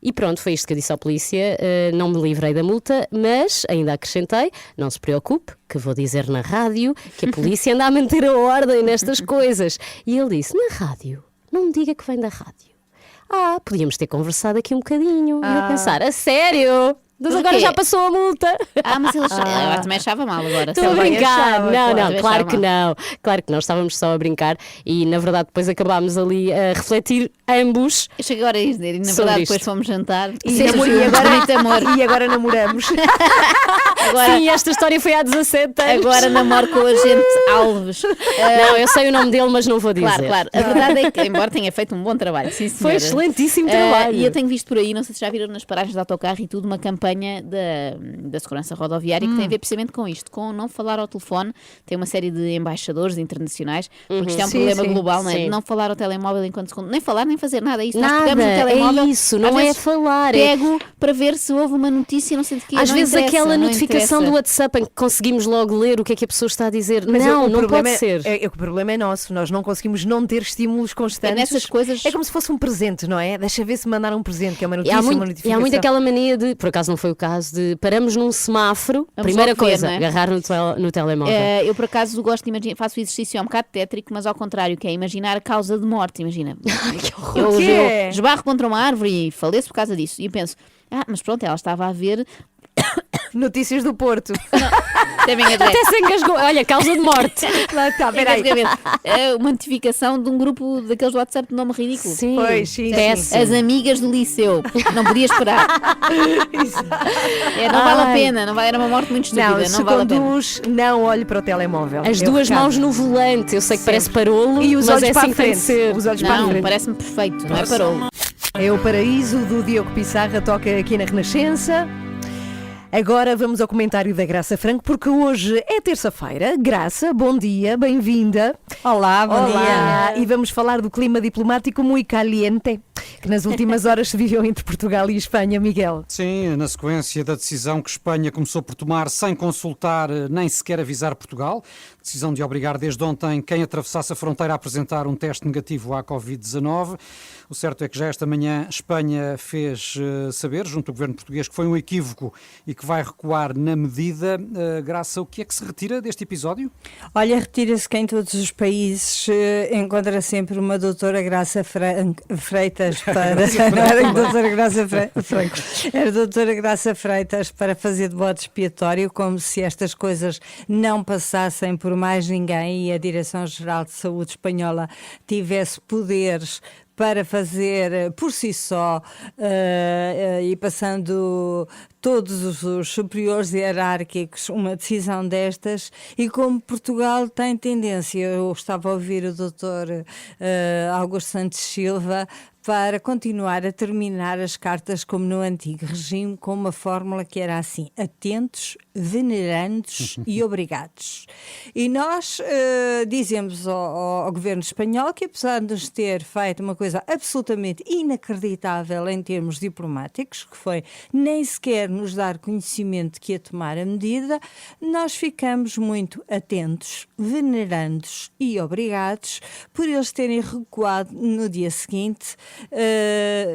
E pronto, foi isto que eu disse à polícia. Não me livrei da multa, mas ainda acrescentei, não se preocupe, que vou dizer na rádio que a polícia anda a manter a ordem nestas coisas. E ele disse, na rádio? Não me diga que vem da rádio. Podíamos ter conversado aqui um bocadinho. E eu pensar, a sério? Mas agora já passou a multa. Mas ele também achava mal agora. Estou a brincar. Não, claro que não. Claro que não, estávamos só a brincar e na verdade depois acabámos ali a refletir ambos. Eu cheguei agora a dizer e na verdade depois fomos jantar e agora namoramos. Sim, esta história foi há 17 anos. Agora namoro com o agente Alves. Não, eu sei o nome dele, mas não vou dizer. Claro. A verdade é que, embora tenha feito um bom trabalho, sim, senhora. Foi excelentíssimo trabalho. E eu tenho visto por aí, não sei se já viram nas paragens de autocarro e tudo, uma campanha da segurança rodoviária que tem a ver precisamente com isto, com não falar ao telefone. Tem uma série de embaixadores internacionais, porque isto é um problema global, não é? De não falar ao telemóvel enquanto segundo. Nem falar, nem fazer nada. É isso. Nós pegamos o telemóvel. É isso, não é falar. Pego para ver se houve uma notícia, não sei de que. Às vezes aquela notificação do WhatsApp em que conseguimos logo ler o que é que a pessoa está a dizer. Mas não pode ser. O problema é nosso. Nós não conseguimos não ter estímulos constantes. Nessas coisas. É como se fosse um presente, não é? Deixa ver se mandaram um presente, que é uma notícia, uma notificação. E há muito aquela mania de, por acaso não foi o caso, de paramos num semáforo, primeira coisa, agarrar no telemóvel. Eu por acaso gosto de imaginar, faço o exercício, é um bocado tétrico, mas ao contrário, que é imaginar a causa de morte, imagina. Que horror. Eu esbarro contra uma árvore e faleço por causa disso. E eu penso, mas pronto, ela estava a ver notícias do Porto. Até se engasgou. Olha, causa de morte. Lá está, peraí. Uma notificação de um grupo daqueles WhatsApp de nome ridículo. Sim, sim. As amigas do liceu. Não podia esperar. Não vale a pena. Era uma morte muito estúpida. Não vale a pena. Não olhe para o telemóvel. As duas mãos no volante. Eu sei que parece parolo, e os mas olhos é para assim a frente. Os olhos para a frente. Parece-me perfeito. Não é parolo. É o Paraíso do Diogo Pissarra, toca aqui na Renascença. Agora vamos ao comentário da Graça Franco, porque hoje é terça-feira. Graça, bom dia, bem-vinda. Olá, bom dia. E vamos falar do clima diplomático muito caliente, que nas últimas horas se viveu entre Portugal e Espanha, Miguel. Sim, na sequência da decisão que Espanha começou por tomar sem consultar nem sequer avisar Portugal, decisão de obrigar desde ontem quem atravessasse a fronteira a apresentar um teste negativo à Covid-19. O certo é que já esta manhã Espanha fez saber, junto ao governo português, que foi um equívoco e que vai recuar na medida. Graça, o que é que se retira deste episódio? Olha, retira-se que em todos os países encontra sempre uma doutora Graça Freitas para... Não era doutora Graça Franco, era doutora Graça Freitas para fazer de bode expiatório, como se estas coisas não passassem por mais ninguém e a Direção-Geral de Saúde Espanhola tivesse poderes para fazer por si só e passando todos os superiores hierárquicos uma decisão destas, e como Portugal tem tendência, eu estava a ouvir o doutor Augusto Santos Silva, para continuar a terminar as cartas como no antigo regime, com uma fórmula que era assim: atentos, venerandos e obrigados. E nós dizemos ao governo espanhol que, apesar de nos ter feito uma coisa absolutamente inacreditável em termos diplomáticos, que foi nem sequer nos dar conhecimento que ia tomar a medida, nós ficamos muito atentos, venerandos e obrigados por eles terem recuado no dia seguinte,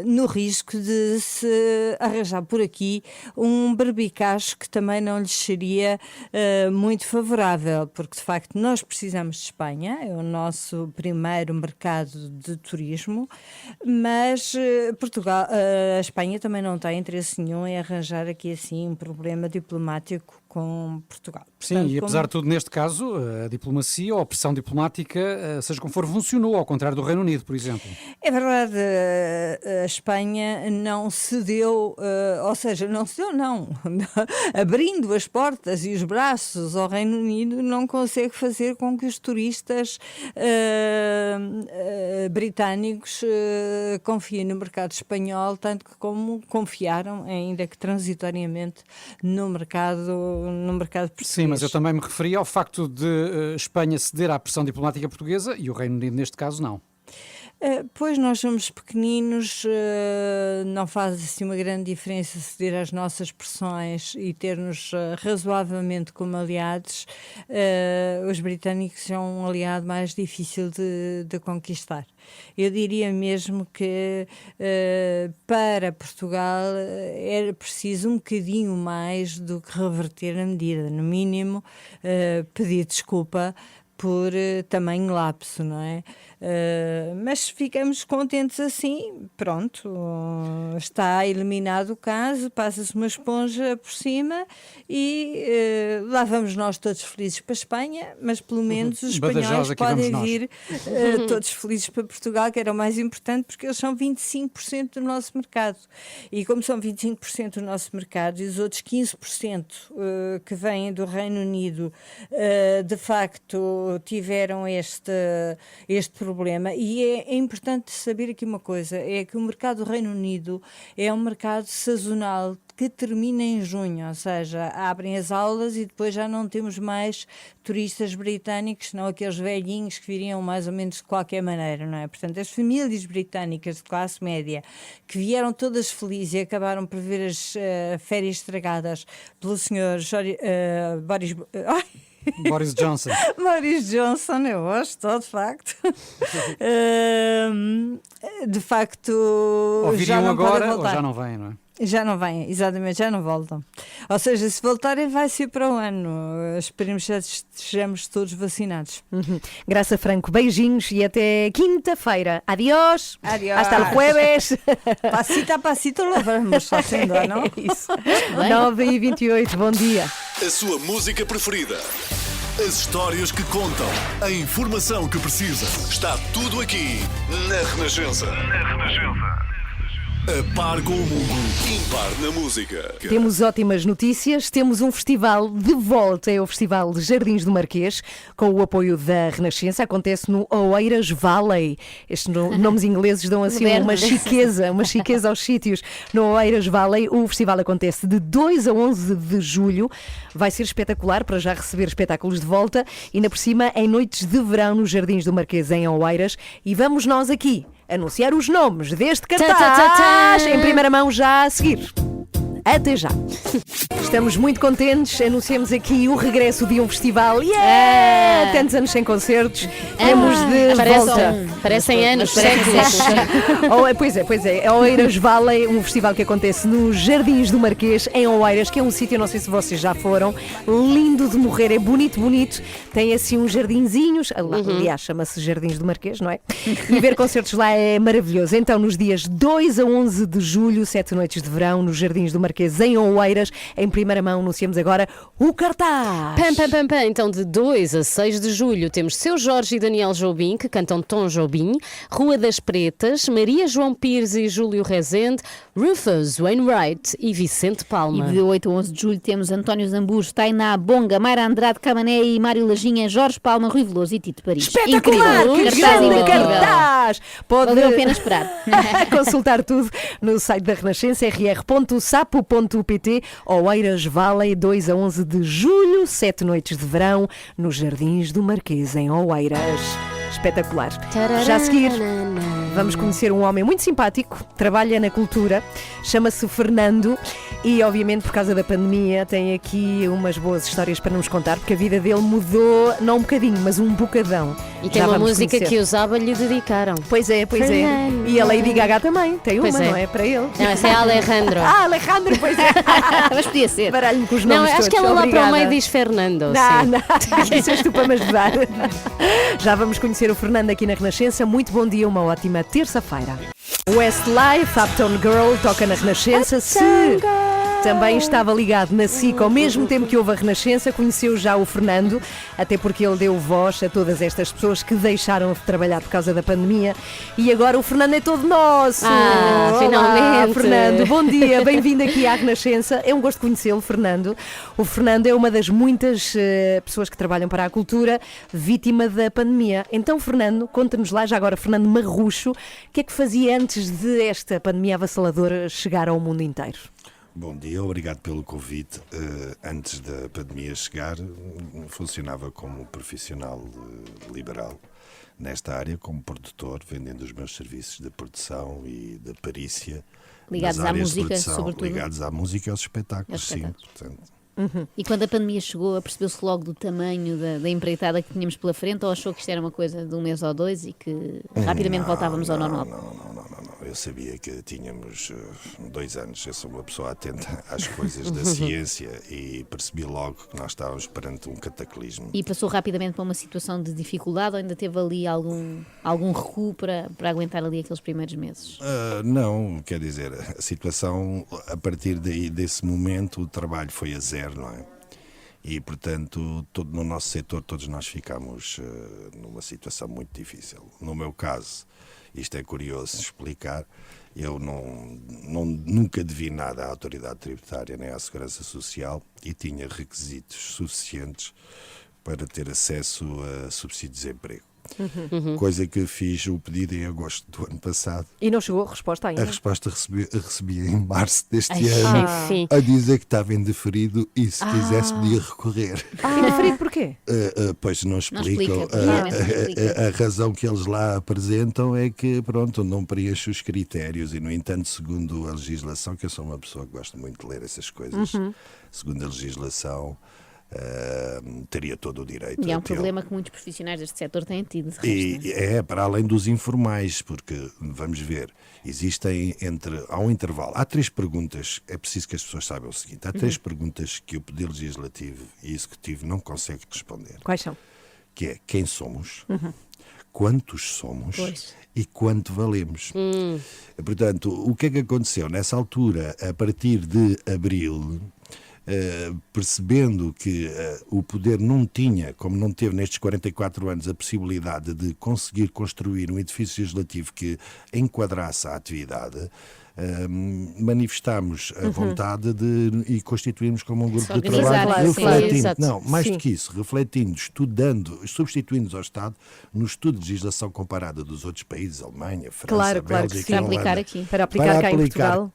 no risco de se arranjar por aqui um berbicacho que também não lhes seria muito favorável, porque de facto nós precisamos de Espanha, é o nosso primeiro mercado de turismo, mas Portugal, a Espanha também não tem interesse nenhum em arranjar aqui assim um problema diplomático com Portugal. Sim, Portanto, e apesar de tudo, neste caso, a diplomacia ou a pressão diplomática, seja como for, funcionou, ao contrário do Reino Unido, por exemplo. É verdade, a Espanha não cedeu, ou seja, não cedeu, não. Abrindo as portas e os braços ao Reino Unido, não consegue fazer com que os turistas britânicos confiem no mercado espanhol, tanto que como confiaram, ainda que transitoriamente, no mercado português. Sim, mas eu também me referia ao facto de Espanha ceder à pressão diplomática portuguesa e o Reino Unido, neste caso, não. Pois nós somos pequeninos, não faz assim uma grande diferença ceder às nossas pressões e ter-nos razoavelmente como aliados. Os britânicos são um aliado mais difícil de conquistar. Eu diria mesmo que para Portugal era preciso um bocadinho mais do que reverter a medida, no mínimo pedir desculpa por tamanho lapso, não é? Mas ficamos contentes assim, pronto, está eliminado o caso, passa-se uma esponja por cima e lá vamos nós todos felizes para a Espanha, mas pelo menos os espanhóis podem vir todos felizes para Portugal, que era o mais importante, porque eles são 25% do nosso mercado. E como são 25% do nosso mercado e os outros 15% que vêm do Reino Unido, de facto tiveram este problema, e é importante saber aqui uma coisa, é que o mercado do Reino Unido é um mercado sazonal que termina em junho, ou seja, abrem as aulas e depois já não temos mais turistas britânicos, senão aqueles velhinhos que viriam mais ou menos de qualquer maneira, não é? Portanto, as famílias britânicas de classe média que vieram todas felizes e acabaram por ver as férias estragadas pelo senhor Boris Johnson. Boris Johnson, eu gosto, de facto. De facto, ouviriam já não agora ou já não vêm, não é? Já não vêm, exatamente, já não voltam. Ou seja, se voltarem vai ser para o ano. Esperemos que estejamos todos vacinados. Graça Franco, beijinhos e até quinta-feira. Adiós. Adiós. Hasta el jueves. Passito a passito lo vamos fazendo, não? Isso. 9h28, bom dia. A sua música preferida. As histórias que contam. A informação que precisa. Está tudo aqui na Renascença. A par com o mundo, impar na música. Temos ótimas notícias, temos um festival de volta, é o Festival de Jardins do Marquês, com o apoio da Renascença, acontece no Oeiras Valley. Estes nomes ingleses dão assim uma chiqueza aos sítios. No Oeiras Valley, o festival acontece de 2 a 11 de julho, vai ser espetacular para já receber espetáculos de volta, e ainda por cima em noites de verão nos Jardins do Marquês em Oeiras, e vamos nós aqui anunciar os nomes deste cartaz em primeira mão já a seguir. Até já. Estamos muito contentes, anunciamos aqui o regresso de um festival. Tantos anos sem concertos. Temos de volta. Parecem anos, séculos. Pois é. Oeiras Valley, um festival que acontece nos Jardins do Marquês, em Oeiras, que é um sítio, não sei se vocês já foram, lindo de morrer, é bonito. Tem assim uns jardinzinhos, aliás, chama-se Jardins do Marquês, não é? E ver concertos lá é maravilhoso. Então, nos dias 2 a 11 de julho, 7 noites de verão, nos Jardins do Marquês, Marquês, em Oeiras. Em primeira mão, anunciamos agora o cartaz. Pam, pam, pam, pam. Então, de 2 a 6 de julho, temos Seu Jorge e Daniel Jobim, que cantam Tom Jobim, Rua das Pretas, Maria João Pires e Júlio Rezende, Rufus Wainwright e Vicente Palma. E de 8 a 11 de julho temos António Zambujo, Tainá Bonga, Mayra Andrade, Camané e Mário Lajinha, Jorge Palma, Rui Veloso e Tito Paris. Espetacular! Incrível. Que grande cartaz! Valeu a pena esperar. Consultar tudo no site da Renascença, rr.sapo.pt. Oeiras Valley, 2 a 11 de julho, 7 noites de verão, nos Jardins do Marquês, em Oeiras. Espetacular. Já a seguir, vamos conhecer um homem muito simpático, trabalha na cultura, chama-se Fernando e, obviamente, por causa da pandemia, tem aqui umas boas histórias para nos contar, porque a vida dele mudou, não um bocadinho, mas um bocadão. E tem uma música que os ABBA lhe dedicaram. Pois é. E a Lady Gaga também, tem uma, não é? Para ele. Não, essa é a Alejandro. Alejandro, pois é. Mas podia ser. Baralho-me com os Não, nomes acho que todos. ela lá para o Obrigada. meio diz Fernando. Não, isso és tu para me ajudar. Já vamos conhecer o Fernando aqui na Renascença. Muito bom dia, uma ótima terça-feira. Westlife, Uptown Girl, toca na Renascença. Se também estava ligado na SIC ao mesmo tempo que houve a Renascença, conheceu já o Fernando, até porque ele deu voz a todas estas pessoas que deixaram de trabalhar por causa da pandemia e agora o Fernando é todo nosso. Olá, finalmente. Fernando, bom dia, bem-vindo aqui à Renascença. É um gosto conhecê-lo, Fernando. O Fernando é uma das muitas pessoas que trabalham para a cultura, vítima da pandemia. Então, Fernando, conta-nos lá, já agora, Fernando Marrucho, o que é que fazia antes de esta pandemia avassaladora chegar ao mundo inteiro? Bom dia, obrigado pelo convite. Antes da pandemia chegar, funcionava como profissional liberal nesta área, como produtor, vendendo os meus serviços de produção e de perícia. Ligados à música, sobretudo. Ligados à música e aos espetáculos, sim. Portanto. E quando a pandemia chegou, apercebeu-se logo do tamanho da empreitada que tínhamos pela frente ou achou que isto era uma coisa de um mês ou dois e que rapidamente voltávamos ao normal? Não. Eu sabia que tínhamos 2 anos. Eu sou uma pessoa atenta às coisas da ciência e percebi logo que nós estávamos perante um cataclismo. E passou rapidamente para uma situação de dificuldade ou ainda teve ali algum recuo para aguentar ali aqueles primeiros meses? Não, quer dizer, a situação, a partir desse momento, o trabalho foi a zero, não é? E, portanto, no nosso setor, todos nós ficámos numa situação muito difícil. No meu caso, isto é curioso explicar, eu nunca devi nada à autoridade tributária nem à segurança social e tinha requisitos suficientes para ter acesso a subsídio de desemprego. Coisa que fiz o pedido em agosto do ano passado. E não chegou a resposta ainda? A resposta recebi em março deste ano, a dizer que estava indeferido e se quisesse podia recorrer. Indeferido porquê? Pois não explicam. A razão que eles lá apresentam é que, pronto, não preenche os critérios e, no entanto, segundo a legislação, que eu sou uma pessoa que gosto muito de ler essas coisas, segundo a legislação, teria todo o direito. E é um problema que muitos profissionais deste setor têm tido. Para além dos informais, porque, vamos ver, há um intervalo. Há 3 perguntas, é preciso que as pessoas saibam o seguinte, há 3 perguntas que o Poder Legislativo e Executivo não conseguem responder. Quais são? Que é quem somos, quantos somos e quanto valemos. Portanto, o que é que aconteceu? Nessa altura, a partir de abril, percebendo que o poder não tinha, como não teve nestes 44 anos, a possibilidade de conseguir construir um edifício legislativo que enquadrasse a atividade, manifestámos a vontade e constituímos como um grupo de trabalho refletindo, mais do que isso, refletindo, estudando, substituindo ao Estado no estudo de legislação comparada dos outros países, Alemanha, França, Bélgica, para aplicar cá em Portugal.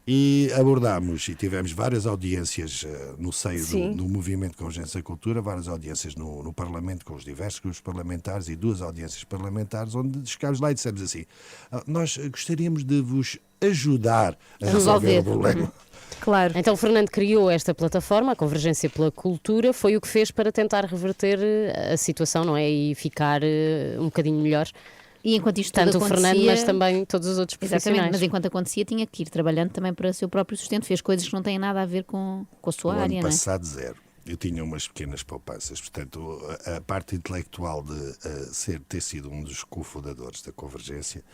E abordámos e tivemos várias audiências no seio do Movimento de Convergência da Cultura, várias audiências no Parlamento com os diversos grupos parlamentares e 2 audiências parlamentares onde chegámos lá e dissemos assim, nós gostaríamos de vos ajudar a resolver o problema. Claro. Então o Fernando criou esta plataforma, a Convergência pela Cultura, foi o que fez para tentar reverter a situação, não é? E ficar um bocadinho melhor. E enquanto isto tanto tudo acontecia, o Fernando, mas também todos os outros profissionais. Exatamente, mas enquanto acontecia tinha que ir trabalhando também para o seu próprio sustento, fez coisas que não têm nada a ver com a sua área, ano passado, zero. Eu tinha umas pequenas poupanças, portanto, a parte intelectual de ter sido um dos cofundadores da Convergência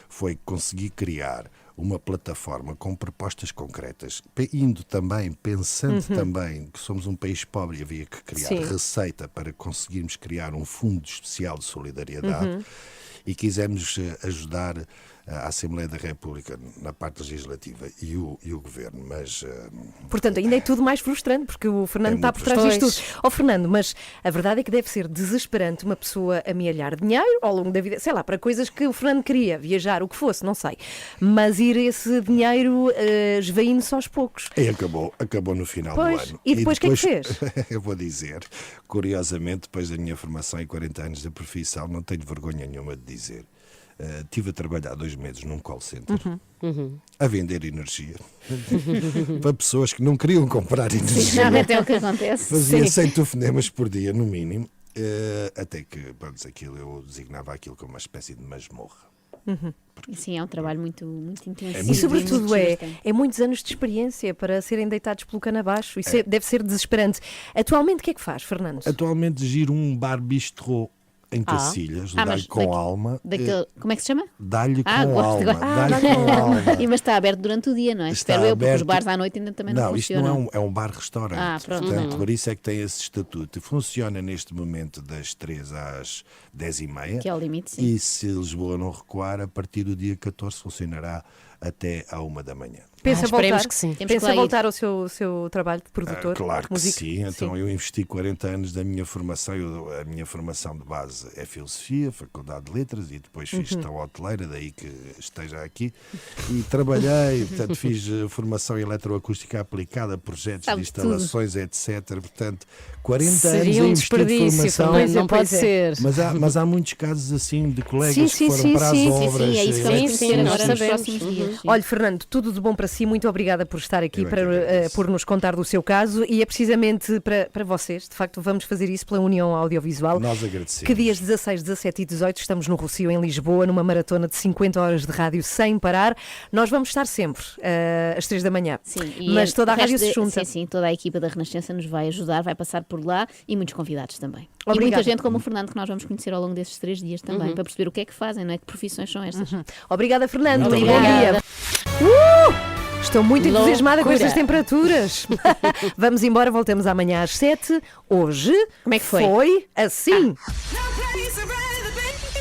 foi conseguir criar uma plataforma com propostas concretas, pensando também que somos um país pobre e havia que criar receita para conseguirmos criar um fundo especial de solidariedade e quisemos ajudar a Assembleia da República na parte legislativa e o Governo, mas... Portanto, ainda é tudo mais frustrante, porque o Fernando está por trás disto tudo. Fernando, mas a verdade é que deve ser desesperante uma pessoa amealhar dinheiro ao longo da vida, sei lá, para coisas que o Fernando queria, viajar, o que fosse, não sei, mas ir esse dinheiro esvaindo-se aos poucos. E acabou no final do ano. E depois o que é que fez? Eu vou dizer, curiosamente, depois da minha formação e 40 anos de profissão, não tenho vergonha nenhuma de dizer, estive a trabalhar 2 meses num call center a vender energia para pessoas que não queriam comprar energia. Realmente é o que acontece. Fazia 100 telefonemas por dia, no mínimo, até que, pronto, eu designava aquilo como uma espécie de masmorra. Sim, é um trabalho muito intensivo. E sobretudo é muitos anos de experiência para serem deitados pelo cano abaixo. Isso deve ser desesperante. Atualmente o que é que faz, Fernando? Atualmente giro um bar bistrô em Cacilhas, o Dá-lhe com Alma. Como é que se chama? Dá-lhe com Alma. Dá-lhe com Alma. Mas está aberto durante o dia, não é? Espero eu, porque os bares à noite ainda também não funcionam. Não, isto não é um bar-restaurante. Portanto, por isso é que tem esse estatuto. Funciona neste momento das 3 às 10h30. Que é o limite, sim. E se Lisboa não recuar, a partir do dia 14 funcionará até à 1 da manhã. Pensa voltar? Que sim. Pensa voltar ao seu trabalho de produtor? Claro que música? sim. Então eu investi 40 anos da minha formação. A minha formação de base é Filosofia, Faculdade de Letras, e depois fiz gestão hoteleira, daí que esteja aqui. E trabalhei, portanto fiz formação eletroacústica aplicada a projetos de instalações, etc. Portanto, 40 anos a investir de formação. Não pode ser. Mas há muitos casos assim de colegas que foram para as obras. Sim, é isso que vamos conhecer agora nos próximos dias. Olha, Fernando, tudo de bom para si. Muito obrigada por estar aqui, por nos contar do seu caso, e é precisamente para vocês, de facto, vamos fazer isso pela União Audiovisual. Nós agradecemos. Que dias 16, 17 e 18 estamos no Rossio, em Lisboa, numa maratona de 50 horas de rádio sem parar. Nós vamos estar sempre às 3 da manhã. Sim, mas toda a rádio se junta. Sim, toda a equipa da Renascença nos vai ajudar, vai passar por lá, e muitos convidados também. Obrigada. E muita gente como o Fernando, que nós vamos conhecer ao longo desses 3 dias também, para perceber o que é que fazem, não é? Que profissões são estas. Obrigada, Fernando. Muito bom dia. Estou muito entusiasmada com estas temperaturas. Vamos embora, voltamos amanhã às 7. Hoje, como é que foi? Foi assim.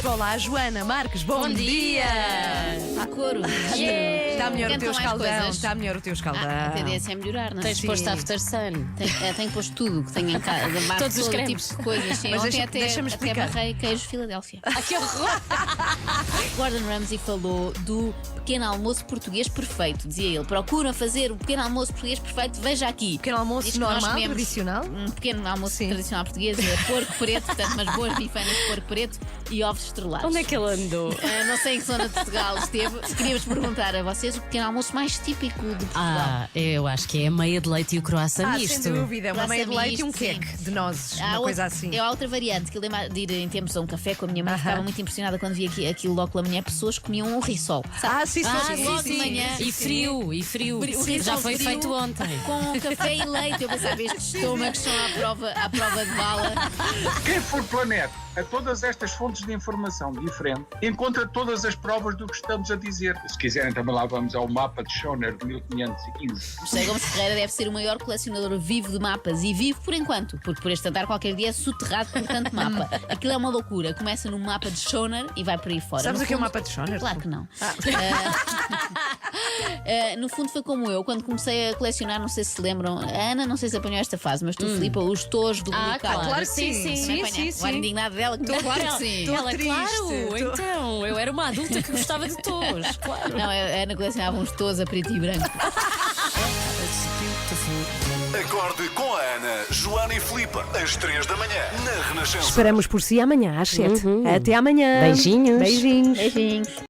Olá, Joana Marques, bom dia! A coro. Está melhor o teu escaldão. Está melhor o teu escaldão. A tendência é melhorar, não é? Tens posto after sun. Tenho posto tudo que tenho em casa. Todos os cremes. Tipos de coisas. Sim, mas ontem até barrei queijo Filadélfia. Que horror! Gordon Ramsay falou do pequeno almoço português perfeito. Dizia ele, procura fazer o pequeno almoço português perfeito, veja aqui. Pequeno almoço normal, tradicional? Um pequeno almoço tradicional português, porco preto, portanto, umas boas bifanas de porco preto e ovos estrelados. Onde é que ele andou? Não sei em que zona de Portugal esteve. Queríamos perguntar a vocês o pequeno almoço mais típico de Portugal. Eu acho que é a meia de leite e o croissant misto. Sem dúvida, uma meia de leite e um queque de nozes, uma coisa assim. É outra variante, que eu lembro de ir em tempos a um café com a minha mãe, ficava muito impressionada quando via aquilo logo pela manhã, pessoas comiam um rissol. Sim. De manhã. E frio. Já foi feito ontem. Com café e leite. Eu pensava, estes estômagos são à prova de bala. Quem for pela net a todas estas fontes de informação diferente, encontra todas as provas do que estamos a dizer. Se quiserem também lá vamos ao mapa de Schoner de 1515. José Gomes Ferreira deve ser o maior colecionador vivo de mapas, e vivo por enquanto, porque por este andar qualquer dia é soterrado por tanto mapa. Aquilo é uma loucura, começa no mapa de Schoner e vai por aí fora. Sabes o que é o mapa de Schoner? Claro que não. No fundo foi como eu, quando comecei a colecionar, não sei se lembram, a Ana não sei se apanhou esta fase, mas tu, Filipe, os tojos do Blical. Claro que sim. Agora indignado dela, que claro que sim. Ela, claro, então, eu era uma adulta que gostava de tojos, claro. Não, a Ana colecionava uns tojos a preto e branco. Acorde com a Ana, Joana e Filipe, às 3 da manhã, na Renascença. Esperamos por si amanhã às 7. Até amanhã. Beijinhos. Beijinhos. Beijinhos.